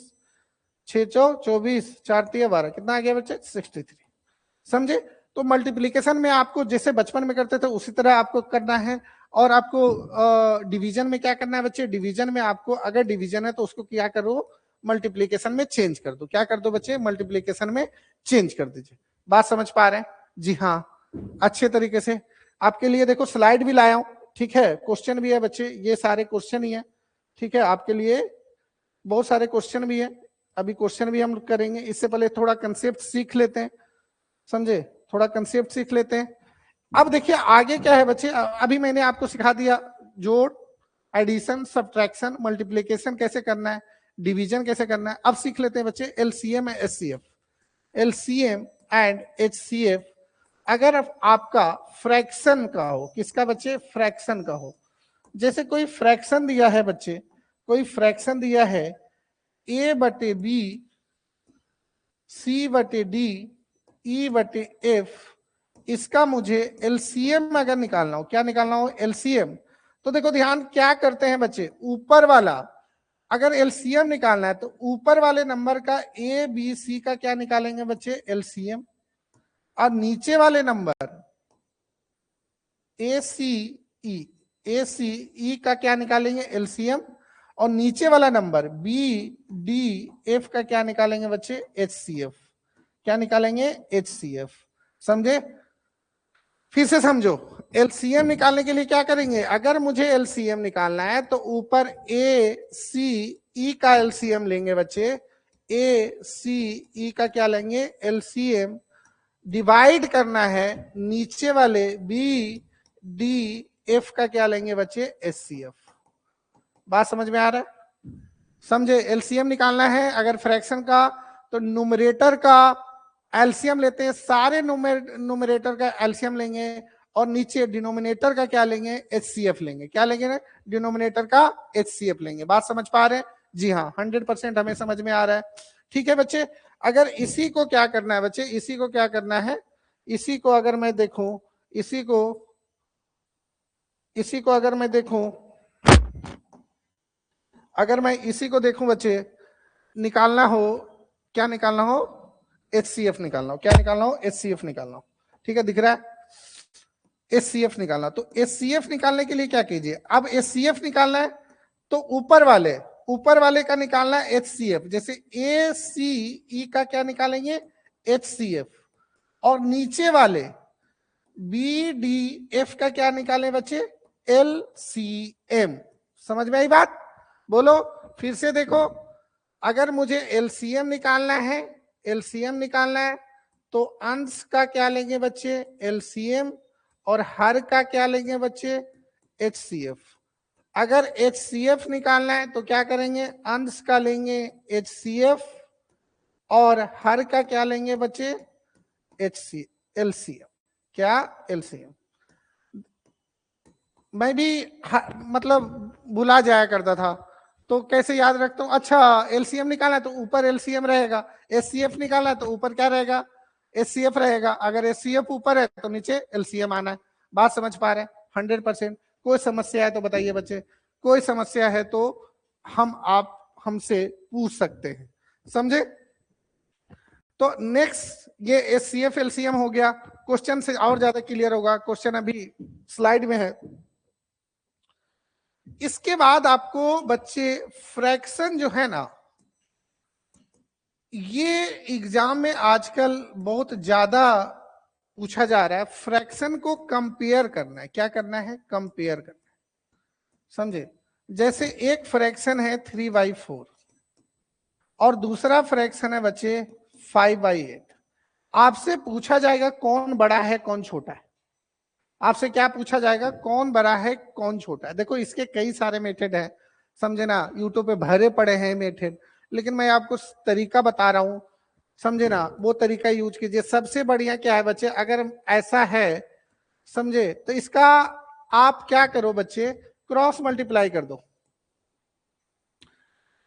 6 चौ 24, 4 तिया 12, कितना आ गया बच्चे, 63। समझे। तो मल्टीप्लीकेशन में आपको जैसे बचपन में करते थे उसी तरह आपको करना है। और आपको डिवीजन में क्या करना है बच्चे, डिवीजन में आपको अगर डिवीजन है तो उसको क्या करो, मल्टीप्लीकेशन में चेंज कर दो। क्या कर दो बच्चे, मल्टीप्लीकेशन में चेंज कर दीजिए। बात समझ पा रहे हैं? जी हाँ, अच्छे तरीके से। आपके लिए देखो स्लाइड भी लाया हूं, ठीक है, क्वेश्चन भी है बच्चे, ये सारे क्वेश्चन ही है, ठीक है, आपके लिए बहुत सारे क्वेश्चन भी है। अभी क्वेश्चन भी हम करेंगे, इससे पहले थोड़ा कंसेप्ट सीख लेते हैं, समझे, थोड़ा कंसेप्ट सीख लेते हैं। अब देखिए आगे क्या है बच्चे, अभी मैंने आपको सिखा दिया जोड़, एडिशन, सब्ट्रैक्शन, मल्टीप्लिकेशन कैसे करना है, डिवीजन कैसे करना है। अब सीख लेते हैं बच्चे LCM and HCF. LCM and HCF अगर आपका फ्रैक्शन का हो, किसका बच्चे, फ्रैक्शन का हो। जैसे कोई फ्रैक्शन दिया है बच्चे, कोई फ्रैक्शन दिया है a/b c/d e/f, इसका मुझे एलसीएम अगर निकालना हो, क्या निकालना हो, एलसीएम। तो देखो ध्यान क्या करते हैं बच्चे, ऊपर वाला अगर एलसीएम निकालना है तो ऊपर वाले नंबर का ए बी सी का क्या निकालेंगे बच्चे, एलसीएम, और नीचे वाले नंबर ए सी ई का क्या निकालेंगे, एलसीएम, और नीचे वाला नंबर बी डी एफ का क्या निकालेंगे बच्चे, एचसीएफ। क्या निकालेंगे, एचसीएफ। समझे, फिर से समझो, एलसीएम निकालने के लिए क्या करेंगे, अगर मुझे एलसीएम निकालना है तो ऊपर ए सी ई का एलसीएम लेंगे बच्चे, ए सी ई का क्या लेंगे, एलसीएम, डिवाइड करना है नीचे वाले बी डी एफ का क्या लेंगे बच्चे, एचसीएफ। बात समझ में आ रहा है? समझे, एलसीएम निकालना है अगर फ्रैक्शन का, तो न्यूमरेटर का एलसीएम लेते हैं, सारे न्यूमरेटर का एलसीएम लेंगे, और नीचे डिनोमिनेटर का क्या लेंगे, एचसीएफ लेंगे। क्या लेंगे ना, डिनोमिनेटर का एचसीएफ लेंगे। बात समझ पा रहे हैं? जी हाँ, 100% हमें समझ में आ रहा है। ठीक है बच्चे, अगर इसी को क्या करना है बच्चे, इसी को क्या करना है, इसी को अगर मैं देखूं, इसी को अगर मैं देखूं, अगर मैं इसी को देखूं बच्चे, निकालना हो, क्या निकालना हो, एचसीएफ निकालना हो, क्या निकालना हो, एचसीएफ निकालना हो। ठीक है, दिख रहा है, एचसीएफ निकालना। तो एचसीएफ निकालने के लिए क्या कीजिए, अब एचसीएफ निकालना है तो ऊपर वाले का निकालना है एचसीएफ। जैसे ए सी ई का क्या निकालेंगे, एचसीएफ, और नीचे वाले बी डी एफ का क्या निकालें बच्चे, एलसीएम। समझ में आई बात? बोलो फिर से देखो, अगर मुझे एलसीएम निकालना है तो अंश का क्या लेंगे बच्चे, एलसीएम, और हर का क्या लेंगे बच्चे, एचसीएफ। अगर HCF निकालना है तो क्या करेंगे, अंश का लेंगे HCF और हर का क्या लेंगे बच्चे, LCM। क्या, LCM। मैं भी मतलब भुला जाया करता था, तो कैसे याद रखता हूँ, अच्छा LCM निकालना है तो ऊपर LCM रहेगा, HCF निकालना है तो ऊपर क्या रहेगा, HCF रहेगा। अगर HCF ऊपर है तो नीचे LCM आना है। बात समझ पा रहे हैं? 100%। कोई समस्या है तो बताइए बच्चे, कोई समस्या है तो आप हमसे पूछ सकते हैं, समझे? तो नेक्स्ट ये HCF LCM हो गया। क्वेश्चन से और ज्यादा क्लियर होगा, क्वेश्चन अभी स्लाइड में है। इसके बाद आपको बच्चे फ्रैक्शन जो है ना, ये एग्जाम में आजकल बहुत ज्यादा पूछा जा रहा है। फ्रैक्शन को कंपेयर करना है, क्या करना है, कंपेयर करना है, समझे? जैसे एक फ्रैक्शन है 3/4 और दूसरा फ्रैक्शन है बच्चे 5/8। आपसे पूछा जाएगा कौन बड़ा है कौन छोटा है। आपसे क्या पूछा जाएगा, कौन बड़ा है कौन छोटा है। देखो इसके कई सारे मेथड है, समझे ना, यूट्यूब पे भरे पड़े हैं मेथड, लेकिन मैं आपको तरीका बता रहा हूं, समझे ना, वो तरीका यूज कीजिए। सबसे बढ़िया क्या है बच्चे, अगर ऐसा है, समझे, तो इसका आप क्या करो बच्चे, क्रॉस मल्टीप्लाई कर दो,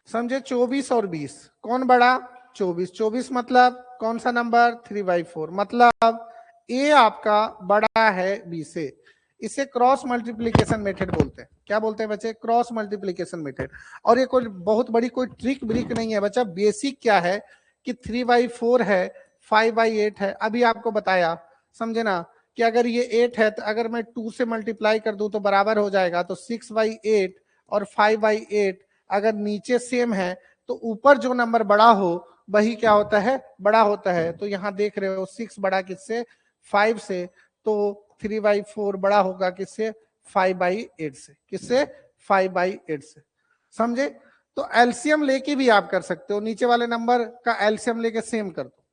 समझे। 24 और 20 कौन बड़ा, 24। 24 मतलब कौन सा नंबर, 3/4, मतलब ए आपका बड़ा है बी से। इसे क्रॉस मल्टीप्लीकेशन मेथड बोलते हैं। क्या बोलते हैं बच्चे, क्रॉस मल्टीप्लीकेशन मेथड। और ये कोई बहुत बड़ी कोई ट्रिक ब्रिक नहीं है बच्चा, बेसिक क्या है कि 3/4 है, 5/8 है, अभी आपको बताया, समझे ना, कि अगर ये 8 है तो अगर मैं 2 से मल्टीप्लाई कर दूं तो बराबर हो जाएगा। तो 6/8 और 5/8 अगर नीचे सेम है तो ऊपर जो नंबर बड़ा हो वही क्या होता है, बड़ा होता है। तो यहाँ देख रहे हो 6 बड़ा किससे, 5 से, तो 3/4 बड़ा होगा किससे, 5/8 से। किससे, 5/8 से, समझे? तो एलसीएम लेके भी आप कर सकते हो, नीचे वाले नंबर का एलसीएम लेके सेम कर दो,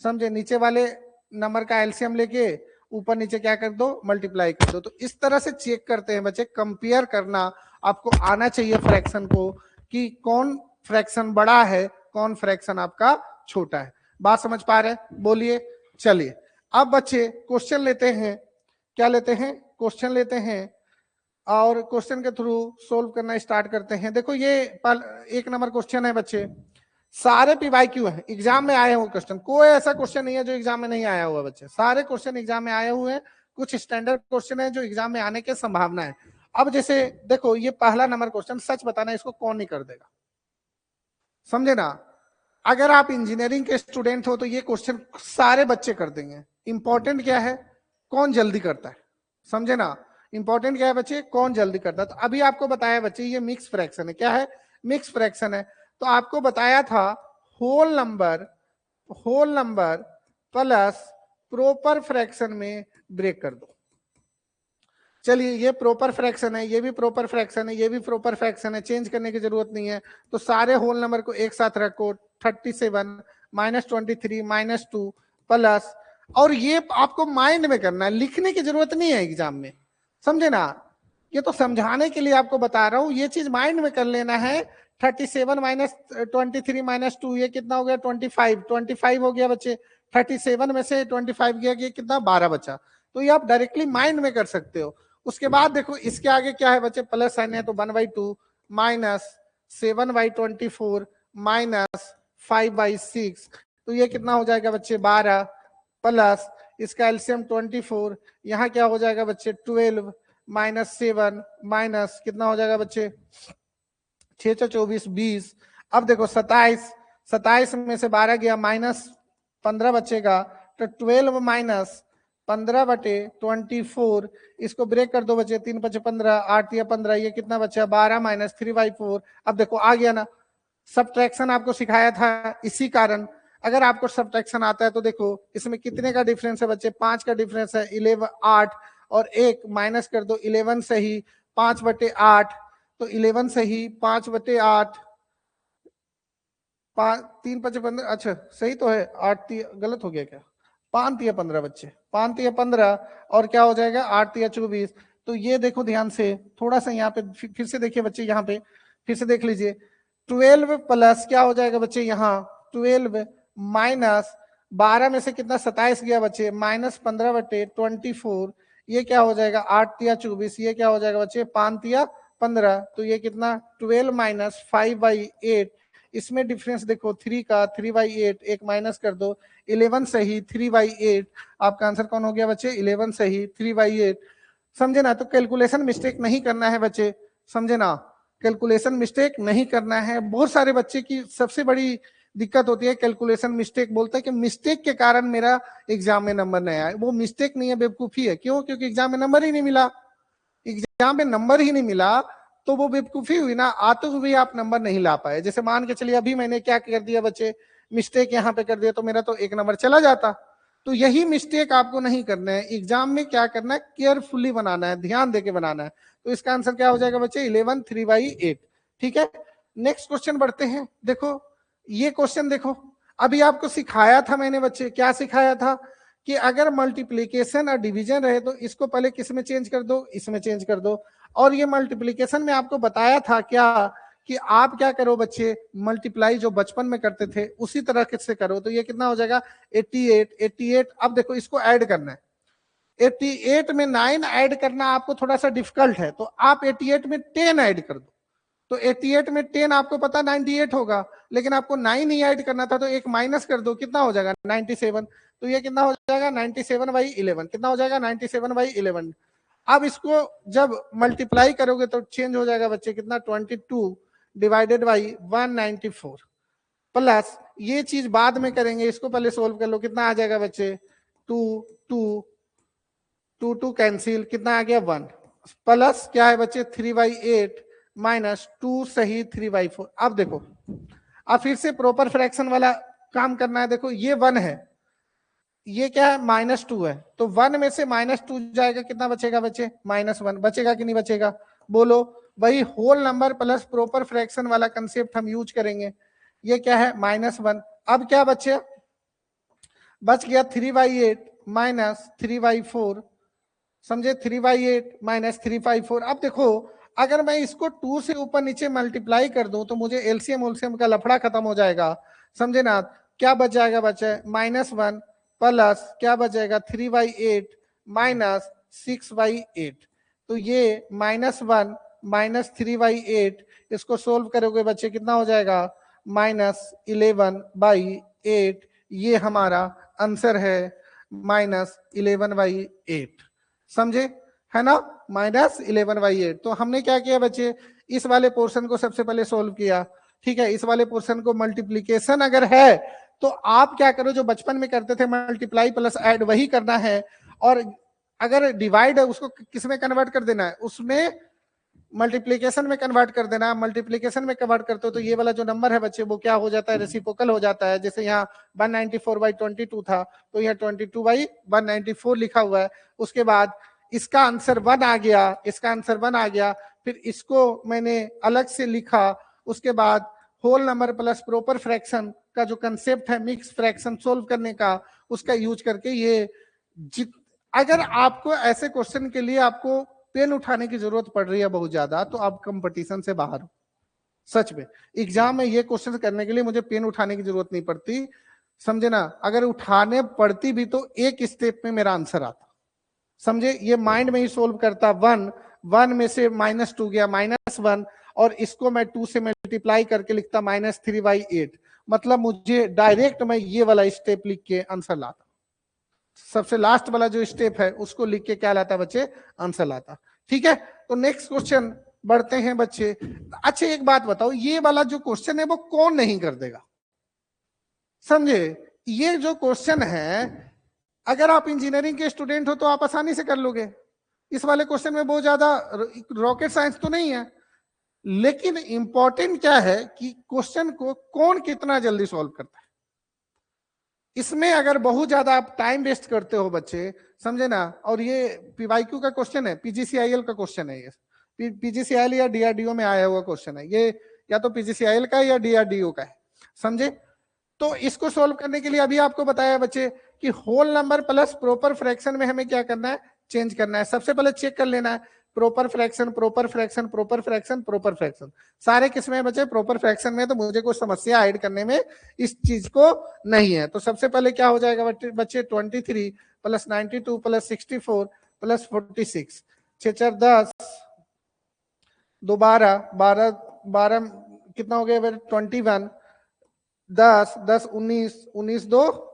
समझे, नीचे वाले नंबर का एलसीएम लेके ऊपर नीचे क्या कर दो, मल्टीप्लाई कर दो। तो इस तरह से चेक करते हैं बच्चे, कंपेयर करना आपको आना चाहिए फ्रैक्शन को, कि कौन फ्रैक्शन बड़ा है कौन फ्रैक्शन आपका छोटा है। बात समझ पा रहे हैं, बोलिए। चलिए अब बच्चे क्वेश्चन लेते हैं, क्या लेते हैं, क्वेश्चन लेते हैं, और क्वेश्चन के थ्रू सोल्व करना स्टार्ट करते हैं। देखो ये 1 नंबर क्वेश्चन है बच्चे, सारे PYQ है, एग्जाम में आए हुए क्वेश्चन, कोई ऐसा क्वेश्चन नहीं है जो एग्जाम में नहीं आया हुआ बच्चे, सारे क्वेश्चन एग्जाम में आए हुए हैं। कुछ स्टैंडर्ड क्वेश्चन है जो एग्जाम में आने की संभावना है। अब जैसे देखो ये पहला नंबर क्वेश्चन, सच बताना इसको कौन नहीं कर देगा, समझे ना। अगर आप इंजीनियरिंग के स्टूडेंट हो तो ये क्वेश्चन सारे बच्चे कर देंगे। इंपॉर्टेंट क्या है, कौन जल्दी करता है, समझे ना। इंपॉर्टेंट क्या है बच्चे, कौन जल्दी करता है। तो अभी आपको बताया बच्चे ये मिक्स फ्रैक्शन है, क्या है, मिक्स फ्रैक्शन है। तो आपको बताया था whole number plus proper fraction में ब्रेक कर दो। चलिए ये प्रॉपर फ्रैक्शन है, ये भी प्रॉपर फ्रैक्शन है, ये भी प्रॉपर फ्रैक्शन है, चेंज करने की जरूरत नहीं है। तो सारे होल नंबर को एक साथ रखो, 37 -23 -2 प्लस, और ये आपको माइंड में करना है, लिखने की जरूरत नहीं है एग्जाम में, समझे ना। ये तो समझाने के लिए आपको बता रहा हूं, ये चीज माइंड में कर लेना है। 37 -23 -2 ये कितना हो गया, 25 हो गया बच्चे। 37 में से 25 गया, ये कितना, 12 बचा। तो ये आप डायरेक्टली माइंड में कर सकते हो। उसके बाद देखो इसके आगे क्या है बच्चे, प्लस साइन है तो 1/2 -7/24 -5/6, तो ये कितना हो जाएगा बच्चे, 12 प्लस इसका एलसीएम 24, यहाँ क्या हो जाएगा बच्चे, 12 -7 माइनस कितना हो जाएगा बच्चे, 6 × 24 20। अब देखो 27 में से 12 गया, -15 बचेगा, तो 12 -15/24, इसको ब्रेक कर दो बच्चे, 3 × 5 = 15, 8 × 15, ये कितना बचा, 12 -3/4। अब देखो आ गया ना, सब्ट्रैक्शन आपको सिखाया था, इसी कारण अगर आपको सब्ट्रैक्शन आता है तो देखो इसमें कितने का डिफरेंस है बच्चे, 5 का डिफरेंस है, 8, और एक माइनस कर दो 11 से ही 5/8, तो 11 से ही 5/8, 3 × 5 = 15, अच्छा सही तो है, 8 गलत हो गया क्या, 5 × 15 बच्चे, 5 × 15, और क्या हो जाएगा 8 × 24, तो ये देखो ध्यान से, थोड़ा सा यहाँ पे फिर से देखिए बच्चे, यहाँ पे फिर से देख लीजिए, 12 प्लस क्या हो जाएगा बच्चे, यहाँ 12 माइनस 12 में से कितना 27 गया बच्चे, -15/24, ये क्या हो जाएगा 8 या 24, ये क्या हो जाएगा बच्चे 5 या 15, तो ये कितना 12 माइनस 5/8, इसमें डिफरेंस देखो 3 का, 3/8, एक माइनस कर दो, 11 सही 3/8, आपका आंसर कौन हो गया बच्चे 11 सही 3/8, समझे ना। तो कैलकुलेशन मिस्टेक नहीं करना है बच्चे, समझे ना, कैलकुलेशन मिस्टेक नहीं करना है। बहुत सारे बच्चे की सबसे बड़ी दिक्कत होती है कैलकुलेशन मिस्टेक, बोलता है कि मिस्टेक के कारण मेरा एग्जाम में नंबर नहीं आया। वो मिस्टेक नहीं है, बेवकूफी है। क्यों? क्योंकि एग्जाम में नंबर ही नहीं मिला, एग्जाम में नंबर ही नहीं मिला तो वो बेवकूफी हुई ना, आते हुए भी आप नंबर नहीं ला पाए। जैसे मान के चलिए अभी मैंने क्या कर दिया बच्चे, मिस्टेक यहाँ पे कर दिया तो मेरा तो 1 नंबर चला जाता। तो यही मिस्टेक आपको नहीं करना है एग्जाम में, क्या करना है केयरफुली बनाना है, ध्यान देके बनाना है। तो इसका आंसर क्या हो जाएगा बच्चे 11 3/8, ठीक है। नेक्स्ट क्वेश्चन बढ़ते हैं। देखो ये क्वेश्चन देखो, अभी आपको सिखाया था मैंने बच्चे, क्या सिखाया था कि अगर मल्टीप्लीकेशन और डिवीजन रहे तो इसको पहले किस में चेंज कर दो, इसमें चेंज कर दो। और ये मल्टीप्लीकेशन में आपको बताया था क्या कि आप क्या करो बच्चे, मल्टीप्लाई जो बचपन में करते थे उसी तरह से करो। तो ये कितना हो जाएगा 88। अब देखो इसको ऐड करना है, 88 में 9 ऐड करना आपको थोड़ा सा डिफिकल्ट है, तो आप 88 में 10 ऐड कर दो। तो 88 में 10 आपको पता 98 होगा, लेकिन आपको 9 ही ऐड करना था, तो एक माइनस कर दो, कितना हो जाएगा 97। तो ये कितना हो जाएगा 97/11, कितना हो जाएगा 97/11। अब इसको जब मल्टीप्लाई करोगे तो चेंज हो जाएगा बच्चे, कितना 22 डिवाइडेड बाई 194 प्लस, ये चीज बाद में करेंगे, इसको पहले सोल्व कर लो, कितना आ जाएगा बच्चे 2 कैंसिल, कितना आ गया 1 प्लस क्या है बच्चे 3/8 माइनस 2 सही 3/4। अब देखो, अब फिर से प्रॉपर फ्रैक्शन वाला काम करना है। देखो ये 1 है, ये क्या है -2 है, तो 1 में से -2 जाएगा, कितना बचेगा बच्चे -1, बचेगा कि नहीं बचेगा, बोलो। वही whole number plus proper fraction वाला कंसेप्ट हम यूज करेंगे। ये क्या है -1। अब क्या बचे, बच गया 3/8 माइनस 3/4, समझे, 3/8 माइनस 3/4। अब देखो अगर मैं इसको 2 से ऊपर नीचे मल्टीप्लाई कर दूं तो मुझे एलसीएम उलसीएम का लफड़ा खत्म हो जाएगा, समझे ना। क्या बच जाएगा बच्चे -1 प्लस क्या बच जाएगा 3/8 माइनस 6/8। तो ये -1 माइनस 3/8, इसको सोल्व करोगे बच्चे कितना हो जाएगा -11/8। ये हमारा आंसर है -11/8, समझे, है ना, -11/8। तो हमने क्या किया बच्चे, इस वाले पोर्शन को सबसे पहले सोल्व किया, ठीक है। इस वाले पोर्शन को मल्टीप्लीकेशन अगर है तो आप क्या करो, जो बचपन में करते थे मल्टीप्लाई प्लस ऐड वही करना है, और अगर डिवाइड है उसको किस में कन्वर्ट कर देना है, उसमें मल्टीप्लीकेशन में कन्वर्ट कर देना। मल्टीप्लीकेशन में कन्वर्ट करते हो तो ये वाला जो नंबर है बच्चे वो क्या हो जाता है, रेसिप्रोकल हो जाता है। जैसे यहाँ 194/22 था तो यहाँ 22/194 लिखा हुआ है। उसके बाद इसका आंसर 1 आ गया, इसका आंसर 1 आ गया, फिर इसको मैंने अलग से लिखा। उसके बाद whole number plus proper fraction का जो कंसेप्ट है मिक्स फ्रैक्शन सोल्व करने का, उसका यूज करके ये अगर आपको ऐसे क्वेश्चन के लिए आपको पेन उठाने की जरूरत पड़ रही है बहुत ज्यादा, तो आप कंपटीशन से बाहर हो। सच में एग्जाम में ये क्वेश्चन करने के लिए मुझे पेन उठाने की जरूरत नहीं पड़ती, समझे ना। अगर उठाने पड़ती भी तो एक स्टेप में मेरा आंसर आता, समझे। ये माइंड में ही सोल्व करता। 1 में से -2 गया -1, और इसको मैं 2 से मल्टीप्लाई करके लिखता -3/8। मतलब मुझे डायरेक्ट मैं ये वाला स्टेप लिख के आंसर लाता, सबसे लास्ट वाला जो स्टेप है उसको लिख के क्या लाता बच्चे, आंसर लाता, ठीक है। तो नेक्स्ट क्वेश्चन बढ़ते हैं बच्चे। अच्छा एक बात बताओ, ये वाला जो क्वेश्चन है वो कौन नहीं कर देगा, समझे। ये जो क्वेश्चन है अगर आप इंजीनियरिंग के स्टूडेंट हो तो आप आसानी से कर लोगे। इस वाले क्वेश्चन में बहुत ज्यादा रॉकेट साइंस तो नहीं है, लेकिन इंपॉर्टेंट क्या है कि क्वेश्चन को कौन कितना जल्दी सॉल्व करता है। इसमें अगर बहुत ज्यादा आप टाइम वेस्ट करते हो बच्चे, समझे ना। और ये पीवाईक्यू का क्वेश्चन है, पीजीसीआईएल का क्वेश्चन है, ये पीजीसीआईएल या डीआरडीओ में आया हुआ क्वेश्चन है ये, या तो पीजीसीआईएल का है या डीआरडीओ का है, समझे। तो इसको सोल्व करने के लिए अभी आपको बताया बच्चे कि whole number plus proper fraction में हमें क्या करना है, चेंज करना है। सबसे पहले चेक कर लेना है proper fraction, proper fraction, proper fraction, proper fraction, सारे किसमें बचे? प्रॉपर फ्रैक्शन में। तो मुझे कोई समस्या हाइड करने में इस चीज को नहीं है। तो सबसे पहले क्या हो जाएगा बच्चे? 23 प्लस 92 प्लस 64 प्लस 46, 6 4 10, 2 12, 12 12 कितना हो गया? 21, 10 10 19, 19 2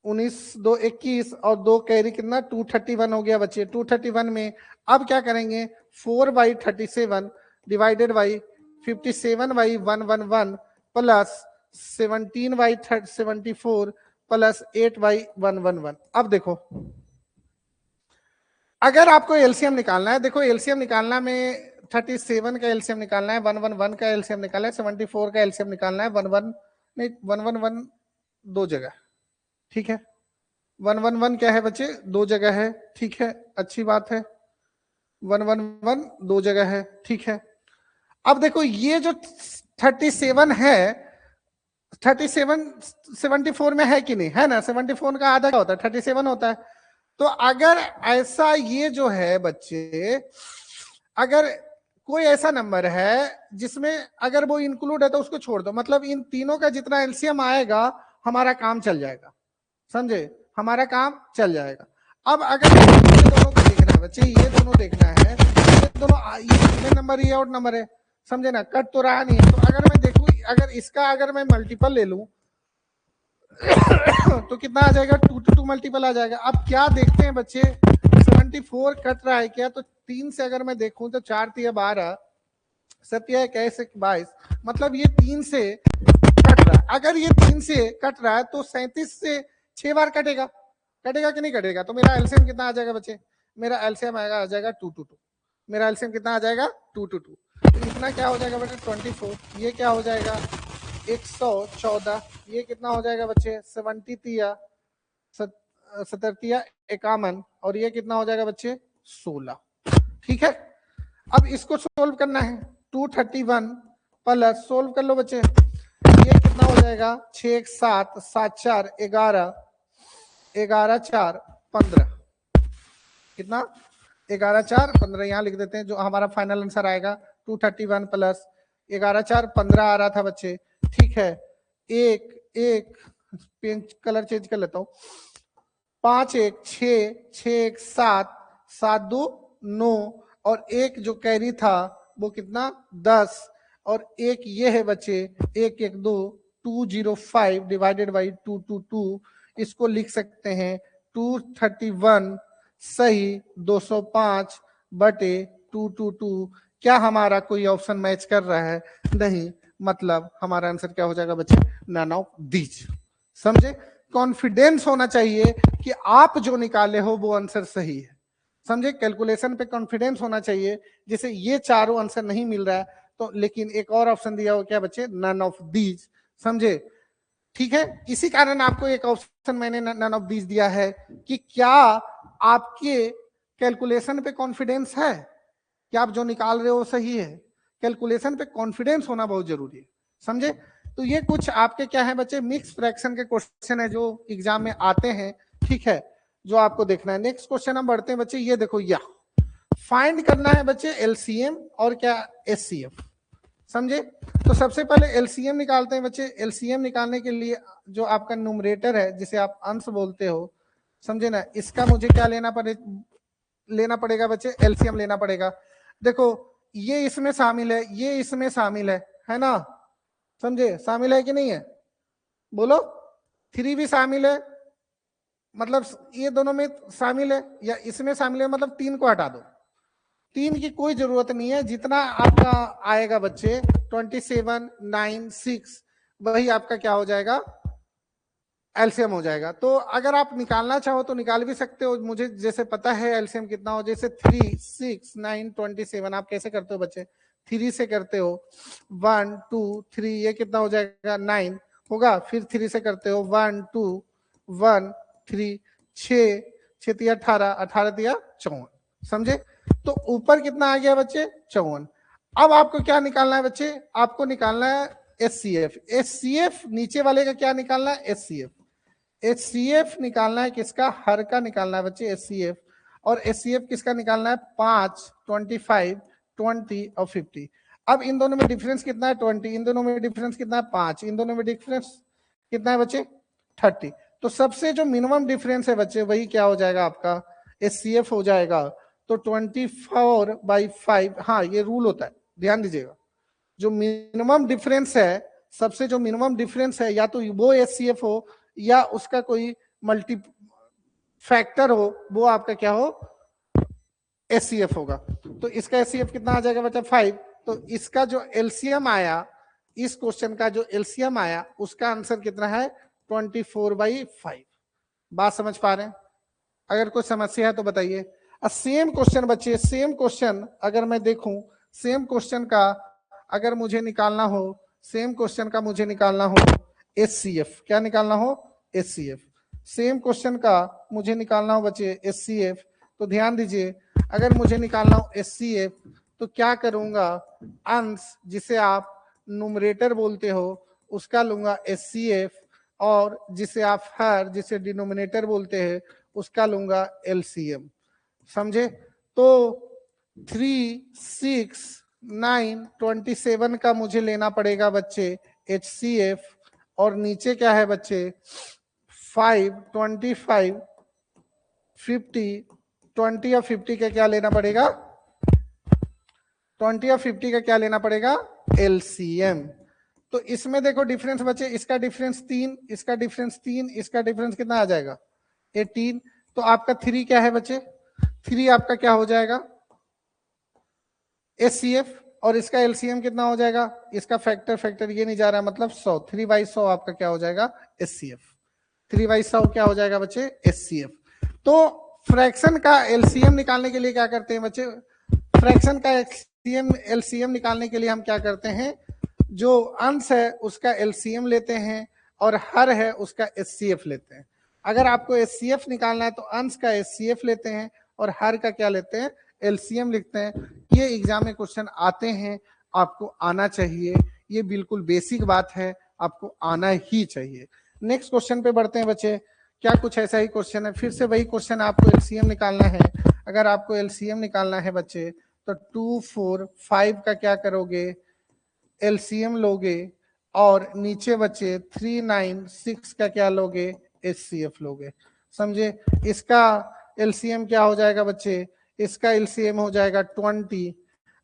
19 2 21 और 2 कैरी कितना? 231 हो गया बच्चे। 231 में अब क्या करेंगे? 4/37 डिवाइडेड बाई 57/111 प्लस 17/74 प्लस 8/111। अब देखो, अगर आपको एलसीएम निकालना है, देखो एलसीएम निकालना में 37 का एलसीएम निकालना है, 111 का एलसीएम निकालना है, 74 का एलसीएम निकालना है, 111 दो जगह, ठीक है। 111 क्या है बच्चे? दो जगह है, ठीक है, अच्छी बात है। 111 दो जगह है, ठीक है। अब देखो ये जो 37 है, 37 74 में है कि नहीं? है ना। 74 का आधा क्या होता है? 37 होता है। तो अगर ऐसा ये जो है बच्चे, अगर कोई ऐसा नंबर है जिसमें अगर वो इंक्लूड है तो उसको छोड़ दो, मतलब इन तीनों का जितना एलसीएम आएगा हमारा काम चल जाएगा, समझे? हमारा काम चल जाएगा। अब अगर ये दोनों को देखना है बच्चे, ये दोनों देखना है, ये दोनों, ये नंबर, ये आउट नंबर है, समझे ना? कट तो रहा नहीं है। तो अगर मैं देखूं, अगर इसका अगर मैं मल्टीपल ले लूं तो कितना आ जाएगा? 2 to 2 मल्टीपल आ जाएगा। अब क्या देखते हैं बच्चे? 74 कट रहा है क्या? तो 3 से अगर मैं देखूं तो 4 3 12, 7 21 22, मतलब ये 3 से कट रहा है। अगर ये 3 से कट रहा है तो 37 से 6 बार कटेगा, कटेगा कि नहीं कटेगा? तो मेरा एलसीएम कितना आ जाएगा बच्चे? मेरा एलसीएम आ जाएगा 2 to 2। मेरा एलसीएम कितना आ जाएगा? 2 to 2। तो इतना क्या हो जाएगा बेटे? 24। ये क्या हो जाएगा? 114। ये कितना हो जाएगा बच्चे? 70 70 51। और ये कितना हो जाएगा बच्चे? 16। ठीक है। अब इसको सोल्व करना है। 231 प्लस, सोल्व कर लो बच्चे, ये कितना हो जाएगा? 6 1 7 7 4 11 11 4 15। कितना? 11 4 15। यहां लिख देते हैं जो हमारा फाइनल आंसर आएगा। 231 प्लस 11 4 15 आ रहा था बच्चे, ठीक है। एक पेन कलर चेंज कर लेता हूं। 5 1 6 6 1 7 7 2 9 और एक जो कैरी था वो कितना? 10 और एक ये है बच्चे 1 1 2 205 डिवाइडेड बाई 222। इसको लिख सकते हैं 231 सही 205 बटे 222। क्या हमारा कोई ऑप्शन मैच कर रहा है? नहीं, मतलब हमारा आंसर क्या हो जाएगा बच्चे? None of these. समझे? कॉन्फिडेंस होना चाहिए कि आप जो निकाले हो वो आंसर सही है। समझे? कैलकुलेशन पे कॉन्फिडेंस होना चाहिए। जैसे ये चारों आंसर नहीं मिल रहा है तो, लेकिन एक और ऑप्शन दिया हो क्या बच्चे? None of these. समझे? ठीक है। इसी कारण आपको एक ऑप्शन मैंने नन ऑफ दीज दिया है कि क्या आपके कैलकुलेशन पे कॉन्फिडेंस है कि आप जो निकाल रहे हो सही है। कैलकुलेशन पे कॉन्फिडेंस होना बहुत जरूरी है। समझे? तो ये कुछ आपके क्या है बच्चे? मिक्स फ्रैक्शन के क्वेश्चन है जो एग्जाम में आते हैं, ठीक है, जो आपको देखना है। नेक्स्ट क्वेश्चन हम बढ़ते हैं बच्चे। ये देखो, या फाइंड करना है बच्चे एलसीएम और क्या? एचसीएफ। समझे? तो सबसे पहले एलसीएम निकालते हैं बच्चे। एलसीएम निकालने के लिए जो आपका न्यूमरेटर है, जिसे आप अंश बोलते हो, समझे ना, इसका मुझे क्या लेना पड़ेगा बच्चे? एलसीएम लेना पड़ेगा। देखो ये इसमें शामिल है, ये इसमें शामिल है ना? समझे? शामिल है कि नहीं है? बोलो। 3 भी शामिल है, मतलब ये दोनों में शामिल है, या इसमें शामिल है, मतलब 3 को हटा दो। 3 की कोई जरूरत नहीं है। जितना आपका आएगा बच्चे 27 9 6 वही आपका क्या हो जाएगा? एलसीएम हो जाएगा। तो अगर आप निकालना चाहो तो निकाल भी सकते हो। मुझे जैसे पता है एलसीएम कितना हो, जैसे 3 6 9 27। आप कैसे करते हो बच्चे? 3 से करते हो, 1 2 3, ये कितना हो जाएगा? 9 होगा। फिर 3 से करते हो, 1 2 1 3 6 6 3 18 18 3 54। समझे? तो ऊपर कितना आ गया बच्चे? 54। अब आपको क्या निकालना है बच्चे? आपको निकालना है एचसीएफ। एचसीएफ नीचे वाले का क्या निकालना है? एचसीएफ। एचसीएफ निकालना है किसका? हर का निकालना है बच्चे, एचसीएफ। और HCF किसका निकालना है 5, 25, 20 और 50। अब इन दोनों में डिफरेंस कितना है 20, इन दोनों में डिफरेंस कितना है 5, इन दोनों में डिफरेंस कितना है बच्चे 30। तो सबसे जो मिनिमम डिफरेंस है बच्चे वही क्या हो जाएगा आपका HCF हो जाएगा। तो 24/5, हाँ ये रूल होता है ध्यान दीजिएगा, जो मिनिमम डिफरेंस है, सबसे जो मिनिमम डिफरेंस है या तो वो HCF हो या उसका कोई मल्टी फैक्टर हो, वो आपका क्या हो HCF होगा। तो इसका HCF कितना आ जाएगा बच्चा 5। तो इसका जो LCM आया, इस क्वेश्चन का जो LCM आया उसका आंसर कितना है 24/5। बात समझ पा रहे हैं? अगर कोई समस्या है तो बताइए। सेम क्वेश्चन बच्चे, सेम क्वेश्चन अगर मैं देखूं, सेम क्वेश्चन का अगर मुझे निकालना हो, सेम क्वेश्चन का मुझे निकालना हो HCF, क्या निकालना हो HCF, सेम क्वेश्चन का मुझे निकालना हो बच्चे HCF, तो ध्यान दीजिए अगर मुझे निकालना हो HCF तो क्या करूंगा, अंश जिसे आप न्यूमरेटर बोलते हो उसका लूंगा HCF, और जिसे आप हर जिसे डिनोमिनेटर बोलते हैं उसका लूंगा LCM। समझे? तो 3, 6, 9, 27 का मुझे लेना पड़ेगा बच्चे HCF, और नीचे क्या है बच्चे 5, 25, 50, 20 और 50 का क्या लेना पड़ेगा, 20 और 50 का क्या लेना पड़ेगा LCM। तो इसमें देखो डिफरेंस बच्चे, इसका डिफरेंस 3, इसका डिफरेंस 3, इसका डिफरेंस कितना आ जाएगा 18। तो आपका 3 क्या है बच्चे, 3 आपका क्या हो जाएगा HCF, और इसका LCM कितना हो जाएगा, इसका फैक्टर ये नहीं जा रहा है मतलब 100, 3/100 आपका क्या हो जाएगा HCF, 3/100 क्या हो जाएगा बच्चे HCF। तो फ्रैक्शन का LCM निकालने के लिए क्या करते हैं बच्चे, फ्रैक्शन का LCM निकालने के लिए हम क्या करते हैं, जो अंश है उसका LCM लेते हैं और हर है उसका HCF लेते हैं। अगर आपको HCF निकालना है तो अंश का HCF लेते हैं और हर का क्या लेते हैं LCM लिखते हैं। ये एग्जाम में क्वेश्चन आते हैं, आपको आना चाहिए, ये बिल्कुल बेसिक बात है, आपको आना ही चाहिए। नेक्स्ट क्वेश्चन पे बढ़ते हैं बच्चे। क्या कुछ ऐसा ही क्वेश्चन है, फिर से वही क्वेश्चन, आपको LCM निकालना है। अगर आपको LCM निकालना है बच्चे तो 2, 4, 5 का क्या करोगे LCM लोगे, और नीचे बच्चे 3, 9, 6 का क्या लोगे HCF लोगे। समझे? इसका LCM क्या हो जाएगा बच्चे, इसका LCM हो जाएगा 20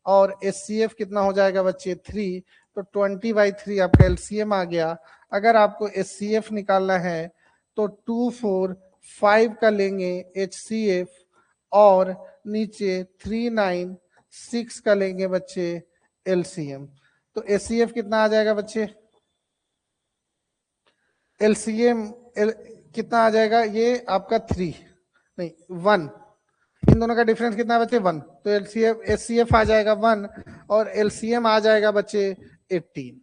और HCF कितना हो जाएगा बच्चे 3। तो 20/3 आपका LCM आ गया। अगर आपको HCF निकालना है तो 2, 4, 5 का लेंगे HCF, और नीचे 3, 9, 6 का लेंगे बच्चे LCM। तो HCF कितना आ जाएगा बच्चे, LCM कितना आ जाएगा, ये आपका 3 नहीं 1, इन दोनों का डिफरेंस कितना है बच्चे 1। तो HCF आ जाएगा 1 और LCM आ जाएगा बच्चे 18।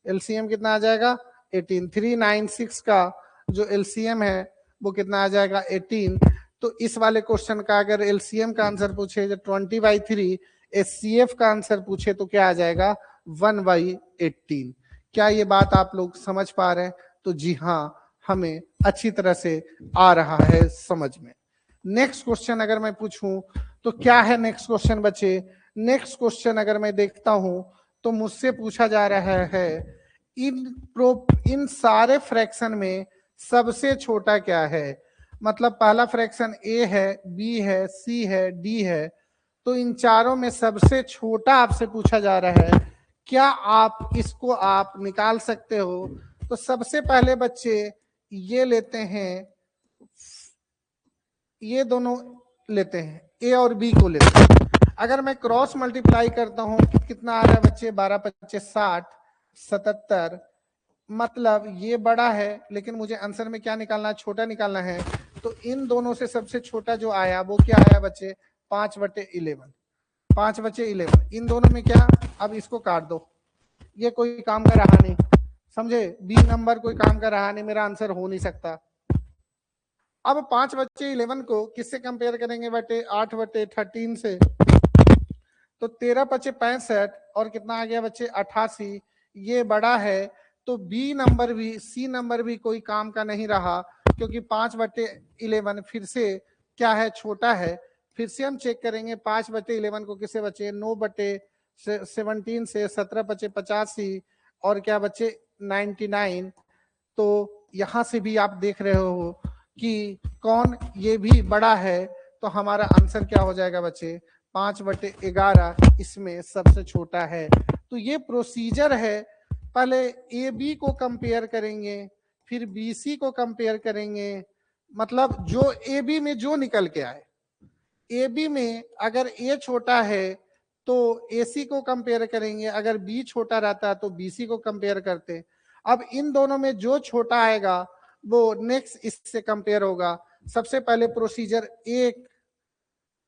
LCM कितना आ जाएगा 18। 3, 9, 6 का जो LCM है वो कितना आ जाएगा 18। तो इस वाले क्वेश्चन का अगर LCM का आंसर पूछे जो 20/3, HCF का आंसर पूछे तो क्या आ जाएगा 1/18। क्या ये बात आप लोग समझ पा रहे हैं? तो जी हाँ, हमें अच्छी तरह से आ रहा है समझ में। नेक्स्ट क्वेश्चन अगर मैं पूछूं तो क्या है नेक्स्ट क्वेश्चन बच्चे, नेक्स्ट क्वेश्चन अगर मैं देखता हूं तो मुझसे पूछा जा रहा है इन सारे फ्रैक्शन में सबसे छोटा क्या है। मतलब पहला फ्रैक्शन A है, B है, C है, D है, तो इन चारों में सबसे छोटा आपसे पूछा जा रहा है, क्या आप इसको आप निकाल सकते हो? तो सबसे पहले बच्चे ये लेते हैं, ये दोनों लेते हैं, A और B को लेते हैं। अगर मैं क्रॉस मल्टीप्लाई करता हूं कितना आ रहा है बच्चे 12, 25, 60, 77, मतलब ये बड़ा है लेकिन मुझे आंसर में क्या निकालना है, छोटा निकालना है। तो इन दोनों से सबसे छोटा जो आया वो क्या आया बच्चे 5/11, 5/11। इन दोनों में क्या, अब इसको काट दो, ये कोई काम का रहा नहीं, समझे? B नंबर कोई काम का रहा नहीं, मेरा आंसर हो नहीं सकता। अब 5/11 को किससे कंपेयर करेंगे बेटे 8/13 से, तो 13/65 और कितना आ गया बच्चे 88, ये बड़ा है। तो B नंबर भी C नंबर भी कोई काम का नहीं रहा, क्योंकि 5/11 फिर से क्या है, छोटा है। फिर से हम चेक करेंगे 5/11 को किसे बचे, 9/17 से 17/85 और क्या बचे 99। तो यहां से भी आप देख रहे हो कि कौन ये भी बड़ा है, तो हमारा आंसर क्या हो जाएगा बच्चे, 5/11 इसमें सबसे छोटा है। तो ये प्रोसीजर है, पहले ए बी को कंपेयर करेंगे, फिर बी सी को कंपेयर करेंगे, मतलब जो ए बी में जो निकल के आए, ए बी में अगर ए छोटा है तो ए सी को कंपेयर करेंगे, अगर बी छोटा रहता है तो बी सी को कंपेयर करते। अब इन दोनों में जो छोटा आएगा वो नेक्स्ट इससे कंपेयर होगा। सबसे पहले प्रोसीजर 1,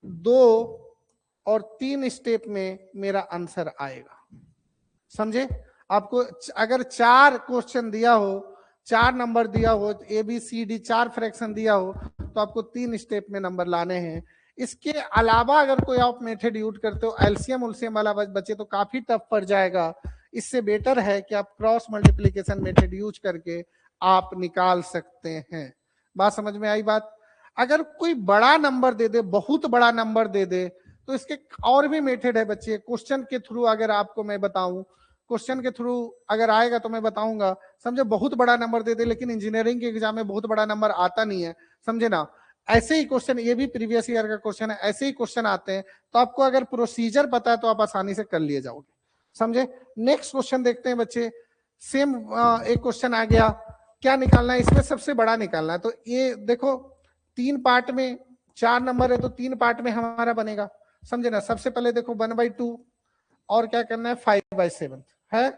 2 और 3 स्टेप में मेरा आंसर आएगा, समझे। आपको अगर 4 क्वेश्चन दिया हो, 4 नंबर दिया हो, A B C D 4 fraction दिया हो, तो आपको 3 स्टेप में नंबर लाने हैं। इसके अलावा अगर कोई आप मेथड यूज करते हो एलसीएम उलसीएम वाला बच्चे, तो काफी टफ पड़ जाएगा। इससे बेटर है कि आप क्रॉस मल्टीप्लीकेशन मेथड यूज करके आप निकाल सकते हैं। बात समझ में आई बात। अगर कोई बड़ा नंबर दे दे, बहुत बड़ा नंबर दे दे, तो इसके और भी मेथड है बच्चे। क्वेश्चन के थ्रू अगर आपको मैं बताऊं, क्वेश्चन के थ्रू अगर आएगा तो मैं बताऊंगा, समझे। बहुत बड़ा नंबर दे दे, लेकिन इंजीनियरिंग के एग्जाम में बहुत बड़ा नंबर आता नहीं है, समझे ना। ऐसे ही क्वेश्चन, ये भी प्रीवियस ईयर का क्वेश्चन है, ऐसे ही क्वेश्चन आते हैं। तो आपको अगर प्रोसीजर पता है तो आप आसानी से कर लिए जाओगे, समझे। नेक्स्ट क्वेश्चन देखते हैं बच्चे। सेम एक क्वेश्चन आ गया, क्या निकालना है इसमें, सबसे बड़ा निकालना है। तो ये देखो 3 पार्ट में 4 नंबर है, तो 3 पार्ट में हमारा बनेगा, समझे ना। सबसे पहले देखो 1/2 और क्या करना है 5/7 है।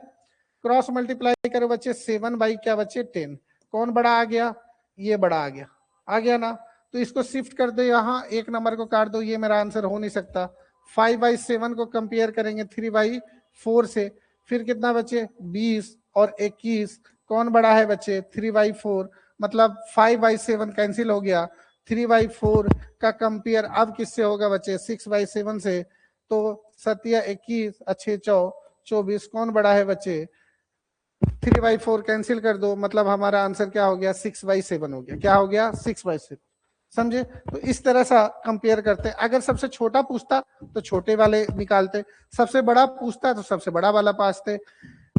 क्रॉस मल्टीप्लाई करो बच्चे, 7 बाई क्या बच्चे 10। कौन बड़ा आ गया, ये बड़ा आ गया ना। तो इसको शिफ्ट कर दो, यहाँ एक नंबर को काट दो, ये मेरा आंसर हो नहीं सकता। 5/7 को कंपेयर करेंगे 3/4 से, फिर कितना बचे 20 और 21। कौन बड़ा है बच्चे 3/4, मतलब 5/7 कैंसिल हो गया। 3/4 का कंपेयर अब किससे होगा बच्चे 6/7 से। तो 7 या 21 अच्छे 24। कौन बड़ा है बच्चे 3/4 कैंसिल कर दो, मतलब हमारा आंसर क्या हो गया 6/7 हो गया। क्या हो गया 6/7, समझे। तो इस तरह से कंपेयर करते हैं। अगर सबसे छोटा पूछता तो छोटे वाले निकालते, सबसे बड़ा पूछता तो सबसे बड़ा वाला पासते,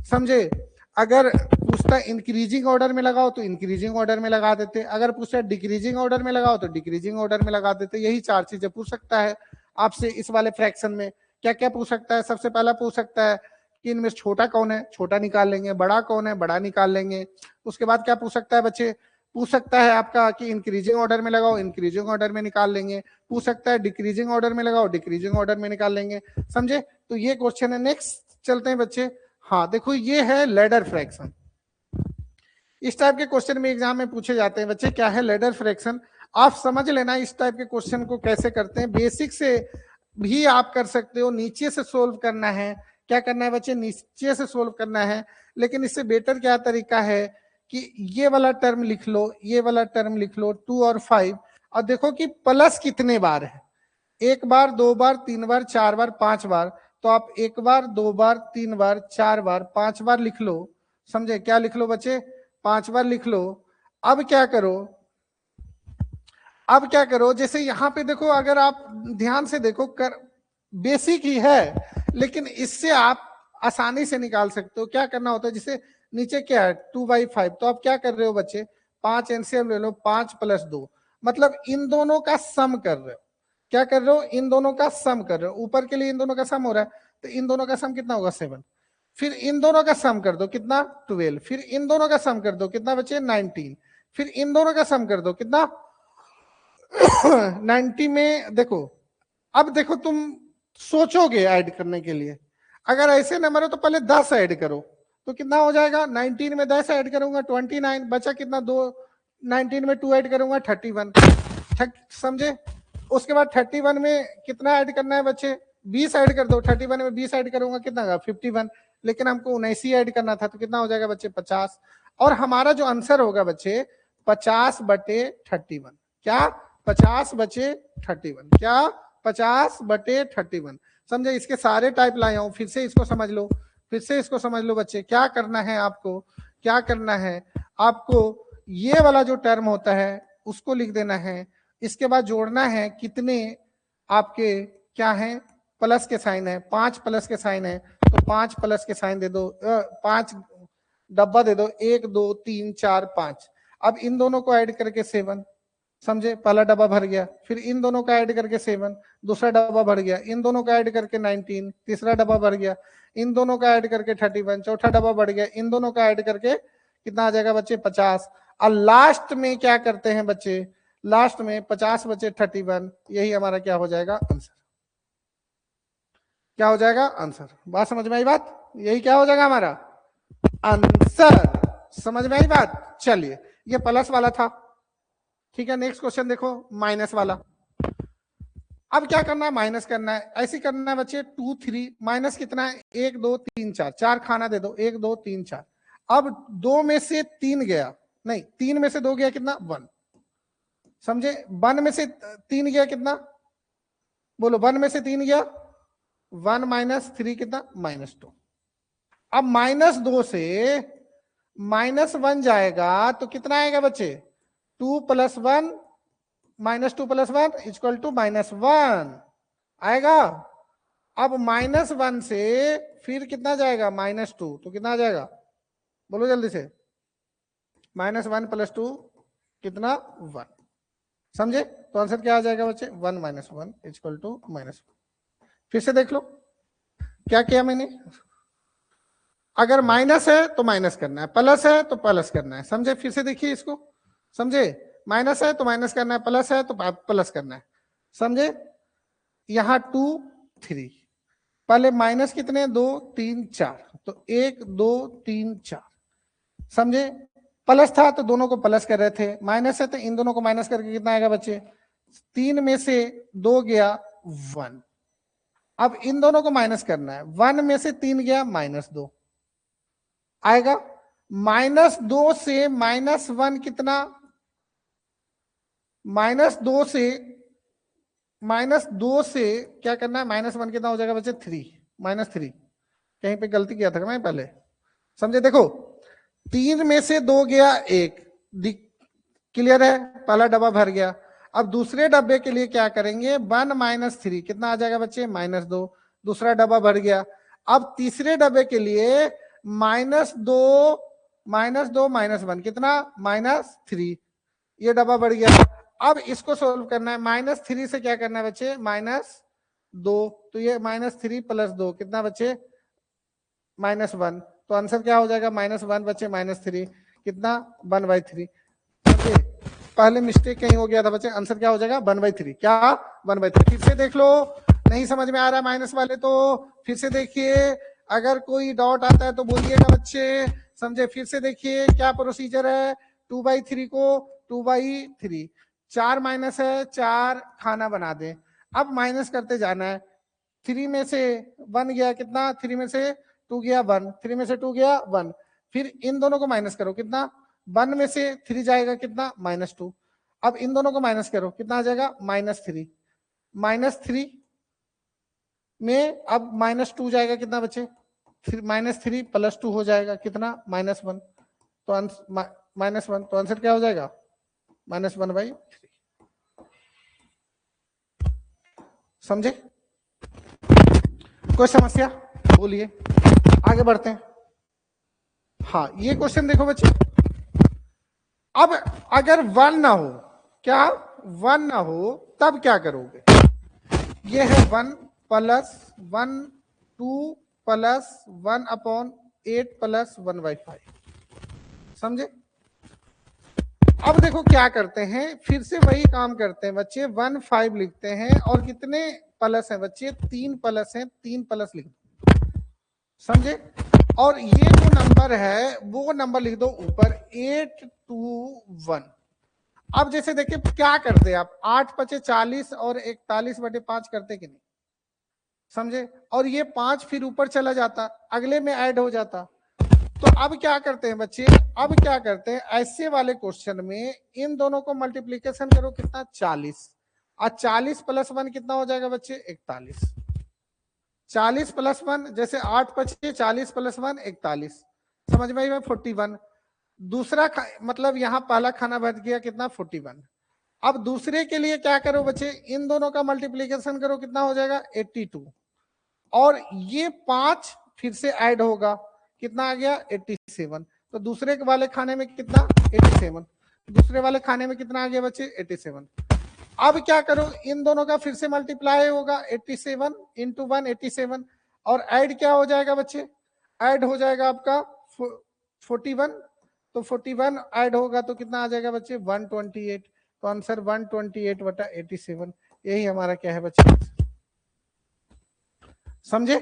समझे। अगर पूछता इंक्रीजिंग ऑर्डर में लगाओ तो इंक्रीजिंग ऑर्डर में लगा देते, अगर पूछता डिक्रीजिंग ऑर्डर में लगाओ तो डिक्रीजिंग ऑर्डर में लगा देते। यही 4 चीजें पूछ सकता है आपसे इस वाले फ्रैक्शन में। क्या क्या पूछ सकता है, सबसे पहला पूछ सकता है कि इनमें छोटा कौन है, छोटा निकाल लेंगे। बड़ा कौन है, बड़ा निकाल लेंगे। उसके बाद क्या पूछ सकता है बच्चे, पूछ सकता है आपका कि इंक्रीजिंग ऑर्डर में लगाओ, इंक्रीजिंग ऑर्डर में निकाल लेंगे। पूछ सकता है डिक्रीजिंग ऑर्डर में लगाओ, डिक्रीजिंग ऑर्डर में निकाल लेंगे, समझे। तो ये क्वेश्चन है। नेक्स्ट चलते हैं बच्चे। हाँ देखो ये है लेडर फ्रैक्शन। इस टाइप के क्वेश्चन में एग्जाम में पूछे जाते हैं बच्चे। क्या है लेडर फ्रैक्शन, आप समझ लेना इस टाइप के क्वेश्चन को कैसे करते हैं। बेसिक से भी आप कर सकते हो, नीचे से सोल्व करना है। क्या करना है बच्चे, नीचे से सोल्व करना है। लेकिन इससे बेटर क्या तरीका है कि ये वाला टर्म लिख लो, ये वाला टर्म लिख लो 2 और 5, और देखो कि प्लस कितने बार है। 1 बार, 2 बार, 3 बार, 4 बार, 5 बार। तो आप 1 बार, 2 बार, 3 बार, 4 बार, 5 बार लिख लो, समझे। क्या लिख लो बच्चे, 5 बार लिख लो। अब क्या करो, अब क्या करो, जैसे यहाँ पे देखो, अगर आप ध्यान से देखो बेसिक ही है, लेकिन इससे आप आसानी से निकाल सकते हो। क्या करना होता है, जैसे नीचे क्या है 2/5, तो आप क्या कर रहे हो बच्चे 5 एलसीएम ले लो, 5 + 2, मतलब इन दोनों का सम कर रहे हो। क्या कर रहे हो, इन दोनों का सम कर रहे हो। ऊपर के लिए इन दोनों का सम हो रहा है, तो इन दोनों का सम कितना होगा 7। फिर इन दोनों का सम कर दो कितना 12। फिर इन दोनों का सम कर दो कितना बचे 19। फिर इन दोनों का सम कर दो कितना 90 में। देखो अब देखो तुम सोचोगे ऐड करने के लिए, अगर ऐसे नंबर है तो पहले 10 ऐड करो, तो कितना हो जाएगा 19 में 10 ऐड करूंगा 29, बचा कितना 2, 19 में 2 ऐड करूंगा 31, समझे। उसके बाद 31 में कितना ऐड करना है बच्चे 20 ऐड कर दो, 31 में 20 ऐड करूंगा कितना होगा 51, लेकिन हमको 79 ऐड करना था, तो कितना हो जाएगा बच्चे 50। और हमारा जो आंसर होगा बच्चे 50/31। क्या 50/31, क्या 50/31, समझे। इसके सारे टाइप लाए हूं, फिर से इसको समझ लो, फिर से इसको समझ लो बच्चे। क्या करना है आपको, क्या करना है आपको, ये वाला जो टर्म होता है उसको लिख देना है, इसके बाद जोड़ना है कितने आपके क्या है, प्लस के साइन है, 5 प्लस के साइन है, तो 5 प्लस के साइन दे दो, 5 डब्बा दे दो, 1 2 3 4 5। अब इन दोनों को ऐड करके 7, समझे, पहला डब्बा भर गया। फिर इन दोनों का ऐड करके 7, दूसरा डब्बा भर गया। इन दोनों का ऐड करके 19, तीसरा डब्बा भर गया। इन दोनों का ऐड करके 31, चौथा डब्बा बढ़ गया। इन दोनों का ऐड करके कितना आ जाएगा बच्चे, 50। और लास्ट में क्या करते हैं बच्चे, लास्ट में 50 बचे 31, यही हमारा क्या हो जाएगा, आंसर। क्या हो जाएगा, आंसर। बात समझ में आई बात, यही क्या हो जाएगा हमारा आंसर। समझ में आई बात। चलिए, ये प्लस वाला था, ठीक है। नेक्स्ट क्वेश्चन देखो, माइनस वाला। अब क्या करना है, माइनस करना है। ऐसे करना है बच्चे, 2 3 माइनस कितना है, 1 2 3 4, 4 खाना दे दो, 1 2 3 4। अब 2 में से 3 गया, नहीं 3 में से 2 गया, कितना, 1, समझे। 1 में से 3 गया, कितना, बोलो, 1 में से 3 गया, 1 माइनस 3 कितना, -2। अब -2 से -1 जाएगा तो कितना आएगा बच्चे, 2 + 1 -2 + 1 = -1 आएगा। अब -1 से फिर कितना जाएगा, -2, तो कितना आ जाएगा, बोलो जल्दी से, -1 + 2 कितना, 1, समझे। तो आंसर क्या आ जाएगा बच्चे, 1 - 1 = -1। फिर से देख लो क्या किया मैंने। अगर माइनस है तो माइनस करना है, प्लस है तो प्लस करना है, समझे। फिर से देखिए इसको, समझे। माइनस है तो माइनस करना है, प्लस है तो प्लस करना है, समझे। यहां 2 3, पहले माइनस कितने, 2 3 4, तो 1 2 3 4, समझे। प्लस था तो दोनों को प्लस कर रहे थे, माइनस है तो इन दोनों को माइनस करके कितना आएगा बच्चे, 3 में से 2 गया, 1। अब इन दोनों को माइनस करना है, 1 में से 3 गया, -2 आएगा। -2 से -1 कितना, -2 से क्या करना है, -1 कितना हो जाएगा बच्चे, 3, -3। कहीं पे गलती किया था मैं पहले, समझे। देखो 3 में से 2 गया, 1, क्लियर है, पहला डब्बा भर गया। अब दूसरे डब्बे के लिए क्या करेंगे, 1 - 3 कितना आ जाएगा बच्चे, -2, दूसरा डब्बा भर गया। अब तीसरे डब्बे के लिए -2 -1 कितना, -3, ये डब्बा बढ़ गया। अब इसको सोल्व करना है, -3 से क्या करना है बच्चे, -2, तो ये -3 + 2 कितना बच्चे, -1। तो आंसर क्या हो जाएगा, -1 बच्चे -3 कितना, 1/3। पहले मिस्टेक कहीं हो गया था बच्चे, आंसर क्या हो जाएगा, 1/3, क्या 1/3। फिर से देख लो, नहीं समझ में आ रहा माइनस वाले तो फिर से देखिए, अगर कोई डाउट आता है तो बोलिएगा बच्चे, समझे। फिर से देखिए क्या प्रोसीजर है, 2/3 को 2/3, 4 माइनस है, 4 खाना बना दे। अब माइनस करते जाना है, 3 में से 1 गया, कितना, 3 में से 2 गया, 1, 3 में से 2 गया, 1। फिर इन दोनों को माइनस करो, कितना, 1 में से 3 जाएगा, कितना, -2। अब इन दोनों को माइनस करो, कितना आ जाएगा, -3। -3 में अब -2 जाएगा, कितना बच्चे, -3 + 2 हो जाएगा, कितना, -1। तो -1, तो आंसर क्या हो जाएगा, -1/3। समझे, कोई समस्या, बोलिए, आगे बढ़ते हैं। हाँ, ये क्वेश्चन देखो बच्चे। अब अगर 1 ना हो, क्या 1 ना हो, तब क्या करोगे, ये है 1 + 1 2 + 1/8 + 1/5, समझे। अब देखो क्या करते हैं, फिर से वही काम करते हैं बच्चे, 1 5 लिखते हैं, और कितने प्लस है बच्चे, 3 प्लस है, 3 प्लस लिख दो, समझे। और ये जो नंबर है वो नंबर लिख दो ऊपर, 8 2 1। अब जैसे देखिए क्या करते आप, 8 × 5 = 40 और 41/5 करते कि नहीं, समझे। और ये 5 फिर ऊपर चला जाता, अगले में ऐड हो जाता। तो अब क्या करते हैं बच्चे, अब क्या करते हैं, ऐसे वाले क्वेश्चन में इन दोनों को मल्टीप्लीकेशन करो, कितना, 40, और 40 + 1 कितना हो जाएगा बच्चे, 41। 40 + 1, जैसे 8 × 5 = 40 + 1 41, समझ में आई, 41। दूसरा मतलब यहाँ पहला खाना बच गया, कितना, 41। अब दूसरे के लिए क्या करो बच्चे, इन दोनों का मल्टीप्लीकेशन करो, कितना हो जाएगा 82, और ये 5 फिर से ऐड होगा, कितना आ गया 87। तो दूसरे वाले खाने में कितना 87, दूसरे वाले खाने में कितना आ गया बच्चे 87। अब क्या करो, इन दोनों का फिर से मल्टीप्लाई होगा 87 इंटू 1 87, और ऐड क्या हो जाएगा बच्चे, ऐड हो जाएगा आपका 41, तो 41 ऐड होगा तो कितना आ जाएगा बच्चे 128। तो आंसर 128/87, यही हमारा क्या है बच्चे, समझे।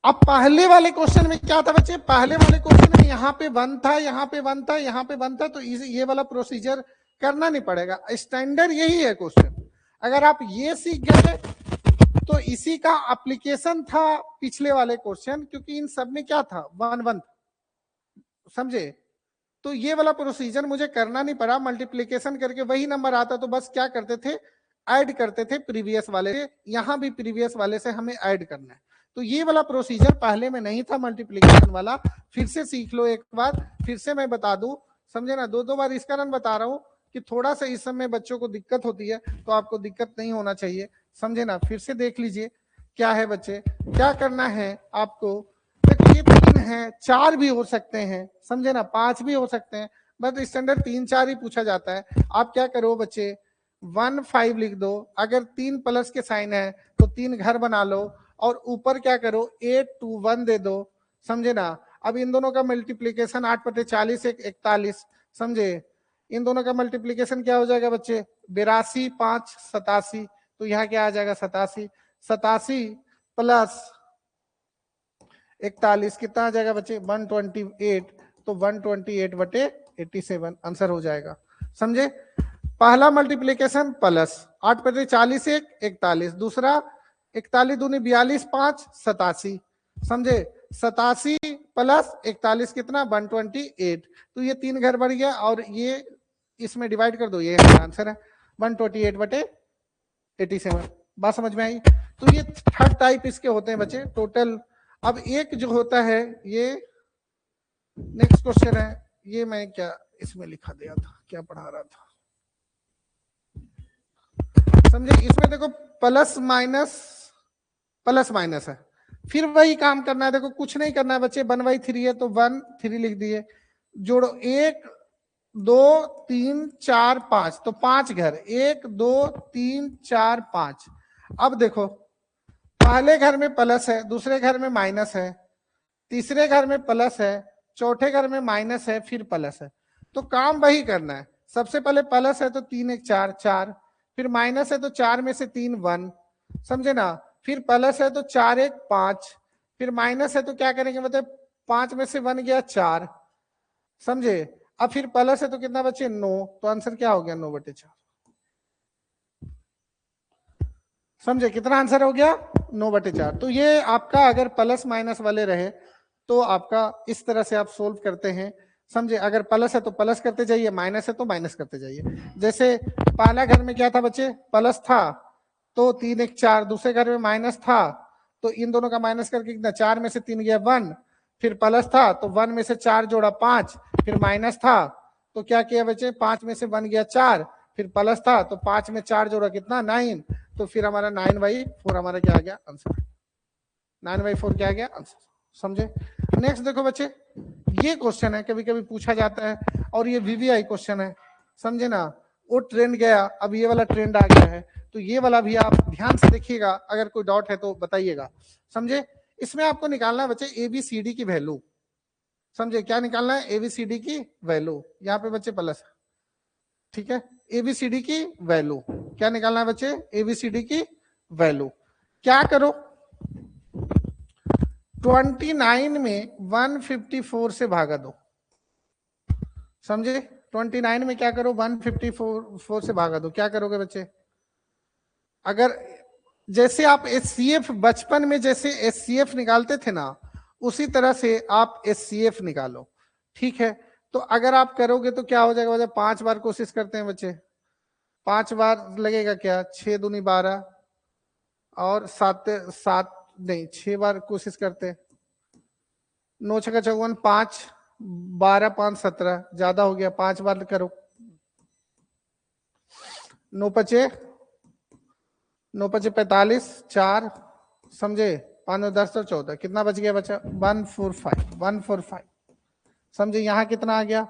अब पहले वाले क्वेश्चन में क्या था बच्चे, पहले वाले क्वेश्चन में यहाँ पे 1 था, यहाँ पे 1 था, यहाँ पे 1 था, तो ये वाला प्रोसीजर करना नहीं पड़ेगा, स्टैंडर्ड यही है क्वेश्चन। अगर आप ये सीख गए तो इसी का एप्लीकेशन था पिछले वाले क्वेश्चन, क्योंकि इन सब में क्या था 1 1, समझे। तो ये वाला प्रोसीजर मुझे करना नहीं पड़ा, मल्टीप्लीकेशन करके वही नंबर आता, तो बस क्या करते थे, ऐड करते थे प्रीवियस वाले से, यहाँ भी प्रीवियस वाले से हमें ऐड करना है। तो ये वाला प्रोसीजर पहले में नहीं था मल्टीप्लीकेशन वाला, फिर से सीख लो एक बार, फिर से मैं बता दूं, समझे ना। 2 बार इस कारण बता रहा हूं कि थोड़ा सा इस समय बच्चों को दिक्कत होती है, तो आपको दिक्कत नहीं होना चाहिए, समझे ना। फिर से देख लीजिए क्या है बच्चे, क्या करना है आपको, ये 3 है, 4 भी हो सकते हैं, समझे ना, 5 भी हो सकते हैं, बट स्टैंडर्ड 3 4 ही पूछा जाता है। आप क्या करो बच्चे 1 5 लिख दो, अगर 3 प्लस के साइन है तो 3 घर बना लो, और ऊपर क्या करो 8 2 1 दे दो, समझे ना। अब इन दोनों का मल्टीप्लीकेशन 8/40 41, समझे। इन दोनों का मल्टीप्लीकेशन क्या हो जाएगा बच्चे 82 5 87, तो यहाँ क्या आ जाएगा 87, 87 प्लस 41 कितना आ जाएगा बच्चे 128, तो 128/87 आंसर हो जाएगा, समझे। पहला मल्टीप्लीकेशन प्लस 8/40 41, दूसरा 41 दूनी 42 5 87, समझे। 87 प्लस 41 कितना 128, तो ये 3 घर बढ़ गया, और ये इसमें डिवाइड कर दो, ये आंसर है 128/87। बात समझ में आई। तो ये थर्ड टाइप इसके होते हैं बच्चे टोटल। अब एक जो होता है ये नेक्स्ट क्वेश्चन है, ये मैं क्या इसमें लिखा दिया था, क्या पढ़ा रहा था, समझे। इसमें देखो प्लस माइनस है, फिर वही काम करना है, देखो कुछ नहीं करना है बच्चे, 1/3 है तो 1 3 लिख दिए, जोड़ो 1 2 3 4 5, तो 5 घर 1 2 3 4 5। अब देखो पहले घर में प्लस है, दूसरे घर में माइनस है, तीसरे घर में प्लस है, चौथे घर में माइनस है, फिर प्लस है, तो काम वही करना है। सबसे पहले प्लस है तो 3 1 4 4, फिर माइनस है तो 4 में से 3 1, समझे ना। फिर प्लस है तो 4 1 5, फिर माइनस है तो क्या करेंगे, मतलब 5 में से 1 गया 4, समझे। अब फिर प्लस है तो कितना बचे 9, तो आंसर क्या हो गया 9/4, समझे। कितना आंसर हो गया 9/4। तो ये आपका अगर प्लस माइनस वाले रहे तो आपका इस तरह से आप सोल्व करते हैं, समझे। अगर प्लस है तो प्लस करते जाइए, माइनस है तो माइनस करते जाइए। जैसे पहला घर में क्या था बच्चे प्लस था तो 3 1 4, दूसरे घर में माइनस था तो इन दोनों का माइनस करके कितना 4 में से 3 गया 1, फिर प्लस था तो 1 में से 4 जोड़ा 5, फिर माइनस था तो क्या किया बच्चे 5 में से 1 गया 4, फिर प्लस था तो 5 में 4 जोड़ा कितना 9, तो फिर हमारा 9/4 हमारा क्या आ गया आंसर, 9/4 क्या आ गया आंसर, समझे। नेक्स्ट देखो बच्चे, ये क्वेश्चन है कभी कभी पूछा जाता है, और ये वीवीआई क्वेश्चन है, समझे ना। वो ट्रेंड गया, अब ये वाला ट्रेंड आ गया है, तो ये वाला भी आप ध्यान से देखिएगा, अगर कोई डाउट है तो बताइएगा, समझे। इसमें आपको निकालना है बच्चे ABCD की वैल्यू, समझे। क्या निकालना है ABCD की वैल्यू, यहाँ पे बच्चे प्लस, ठीक है। ABCD की वैल्यू क्या निकालना है बच्चे, ABCD की वैल्यू। क्या करो 29 में 154 से भागा दो, समझे। 29 में क्या करो 154 से भागा दो, क्या करोगे बच्चे। अगर जैसे आप HCF बचपन में जैसे HCF निकालते थे ना, उसी तरह से आप HCF निकालो, ठीक है। तो अगर आप करोगे तो क्या हो जाएगा बच्चे, 5 बार कोशिश करते हैं बच्चे, 5 बार लगेगा क्या 6 दूनी 12, और 7 7 नहीं 6 बार कोशिश करते, 9 6 54 5 12 5 17, ज्यादा हो गया, 5 बार करो, 9 पचे 45, 4 समझे, 5 और 10 तो 14, कितना बच गया बचा 145 समझे। यहां कितना आ गया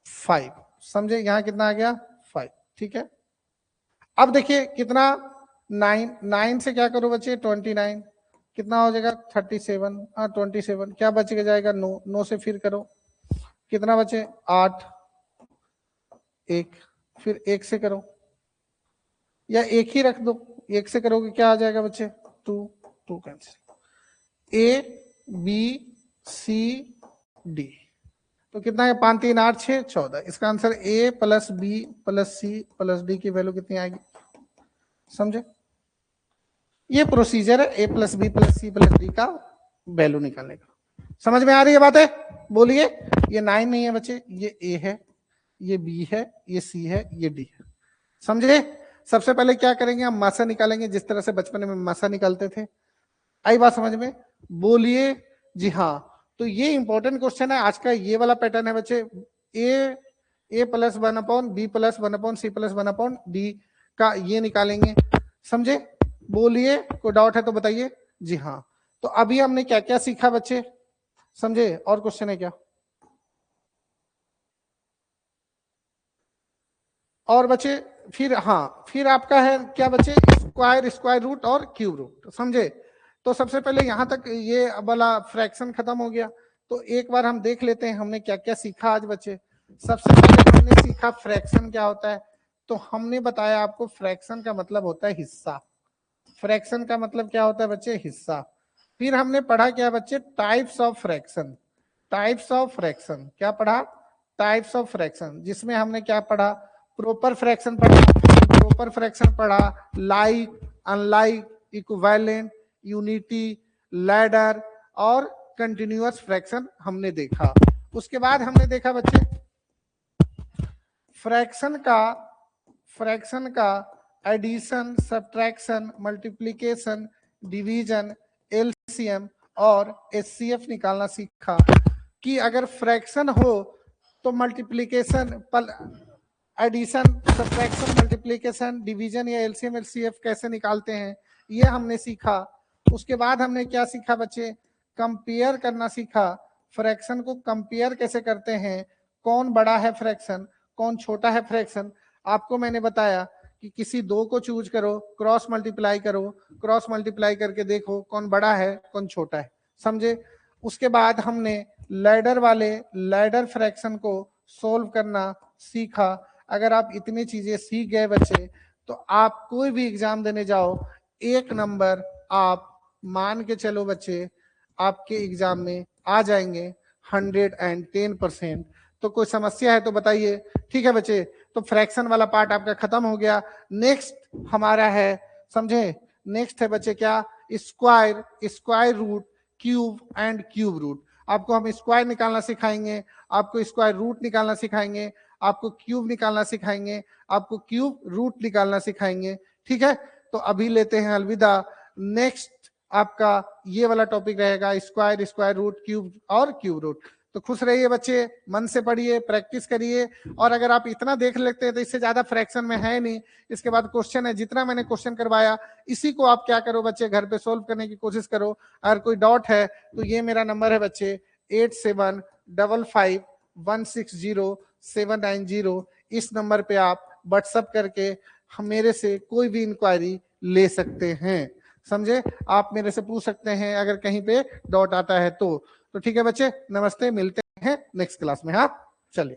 5 समझे, यहां कितना आ गया 5। ठीक है, अब देखिए कितना 9 से क्या करो बच्चे 29, कितना हो जाएगा 37, 27, क्या बच के जाएगा 9 से फिर करो कितना बचे 8, 1 फिर 1 से करो या 1 ही रख दो, 1 से करोगे क्या आ जाएगा बच्चे 2 cancel, A B C D तो कितना है 5 3 8 6 14। इसका answer A plus B plus C plus D की वैल्यू कितनी आएगी समझे। ये प्रोसीजर है A plus B plus C plus D का वैल्यू निकालने का। समझ में आ रही है बात है, बोलिए। ये 9 नहीं है बच्चे, ये A है, ये B है, ये C है, ये D है समझे। सबसे पहले क्या करेंगे हम मासा निकालेंगे, जिस तरह से बचपन में मासा निकालते थे। आई बात समझ में, बोलिए जी हाँ। तो ये इंपॉर्टेंट क्वेश्चन है आज का, ये वाला पैटर्न है बच्चे। ए plus 1/b plus 1/c plus 1/d का ये निकालेंगे समझे। बोलिए, कोई डाउट है तो बताइए जी हाँ। तो अभी हमने क्या क्या सीखा बच्चे समझे, और क्वेश्चन है क्या और बच्चे। फिर हाँ, फिर आपका है क्या बच्चे स्क्वायर रूट और क्यूब रूट समझे। तो सबसे पहले यहां तक ये वाला फ्रैक्शन खत्म हो गया। तो एक बार हम देख लेते हैं हमने क्या क्या सीखा आज बच्चे। सबसे पहले हमने सीखा फ्रैक्शन क्या होता है। तो हमने बताया आपको फ्रैक्शन का मतलब होता है हिस्सा। फ्रैक्शन का मतलब क्या होता है बच्चे, हिस्सा। फिर हमने पढ़ा क्या बच्चे, types of fraction. Types of fraction क्या पढ़ा, टाइप्स ऑफ फ्रैक्शन, जिसमें हमने क्या पढ़ा, प्रॉपर फ्रैक्शन पढ़ा, प्रॉपर फ्रैक्शन पढ़ा, like, unlike, equivalent, unity, ladder और कंटिन्यूअस फ्रैक्शन हमने देखा। उसके बाद हमने देखा बच्चे फ्रैक्शन का addition, subtraction, multiplication, division, LCM और एचसीएफ निकालना सीखा। कि अगर फ्रैक्शन हो तो multiplication, addition, subtraction, multiplication, division या एलसीएम एलसीएफ कैसे निकालते हैं, ये हमने सीखा। उसके बाद हमने क्या सीखा बच्चे, कंपेयर करना सीखा। फ्रैक्शन को कंपेयर कैसे करते हैं, कौन बड़ा है फ्रैक्शन, कौन छोटा है फ्रैक्शन। आपको मैंने बताया कि किसी दो को चूज करो, क्रॉस मल्टीप्लाई करो, क्रॉस मल्टीप्लाई करके देखो कौन बड़ा है कौन छोटा है समझे। उसके बाद हमने लैडर फ्रैक्शन को सोल्व करना सीखा। अगर आप इतनी चीजें सीख गए बच्चे तो आप कोई भी एग्जाम देने जाओ, 1 नंबर आप मान के चलो बच्चे आपके एग्जाम में आ जाएंगे 110%। तो कोई समस्या है तो बताइए, ठीक है बच्चे। तो फ्रैक्शन वाला पार्ट आपका खत्म हो गया। नेक्स्ट हमारा है समझे, नेक्स्ट है बच्चे क्या, square root, cube and cube root. आपको हम स्क्वायर निकालना सिखाएंगे, आपको स्क्वायर रूट निकालना सिखाएंगे, आपको क्यूब निकालना सिखाएंगे, आपको क्यूब रूट निकालना सिखाएंगे। ठीक है, तो अभी लेते हैं अलविदा। नेक्स्ट आपका ये वाला टॉपिक रहेगा स्क्वायर रूट, क्यूब और क्यूब रूट। तो खुश रहिए बच्चे, मन से पढ़िए, प्रैक्टिस करिए। और अगर आप इतना देख लेते हैं तो इससे ज्यादा फ्रैक्शन में है नहीं। इसके बाद क्वेश्चन है, जितना मैंने क्वेश्चन करवाया इसी को आप क्या करो बच्चे, घर पे सोल्व करने की कोशिश करो। अगर कोई डाउट है तो ये मेरा नंबर है बच्चे 8755160790। इस नंबर पे आप व्हाट्सएप करके मेरे से कोई भी इंक्वायरी ले सकते हैं समझे। आप मेरे से पूछ सकते हैं अगर कहीं पे डाउट आता है तो ठीक है बच्चे, नमस्ते, मिलते हैं नेक्स्ट क्लास में। हाँ चलिए।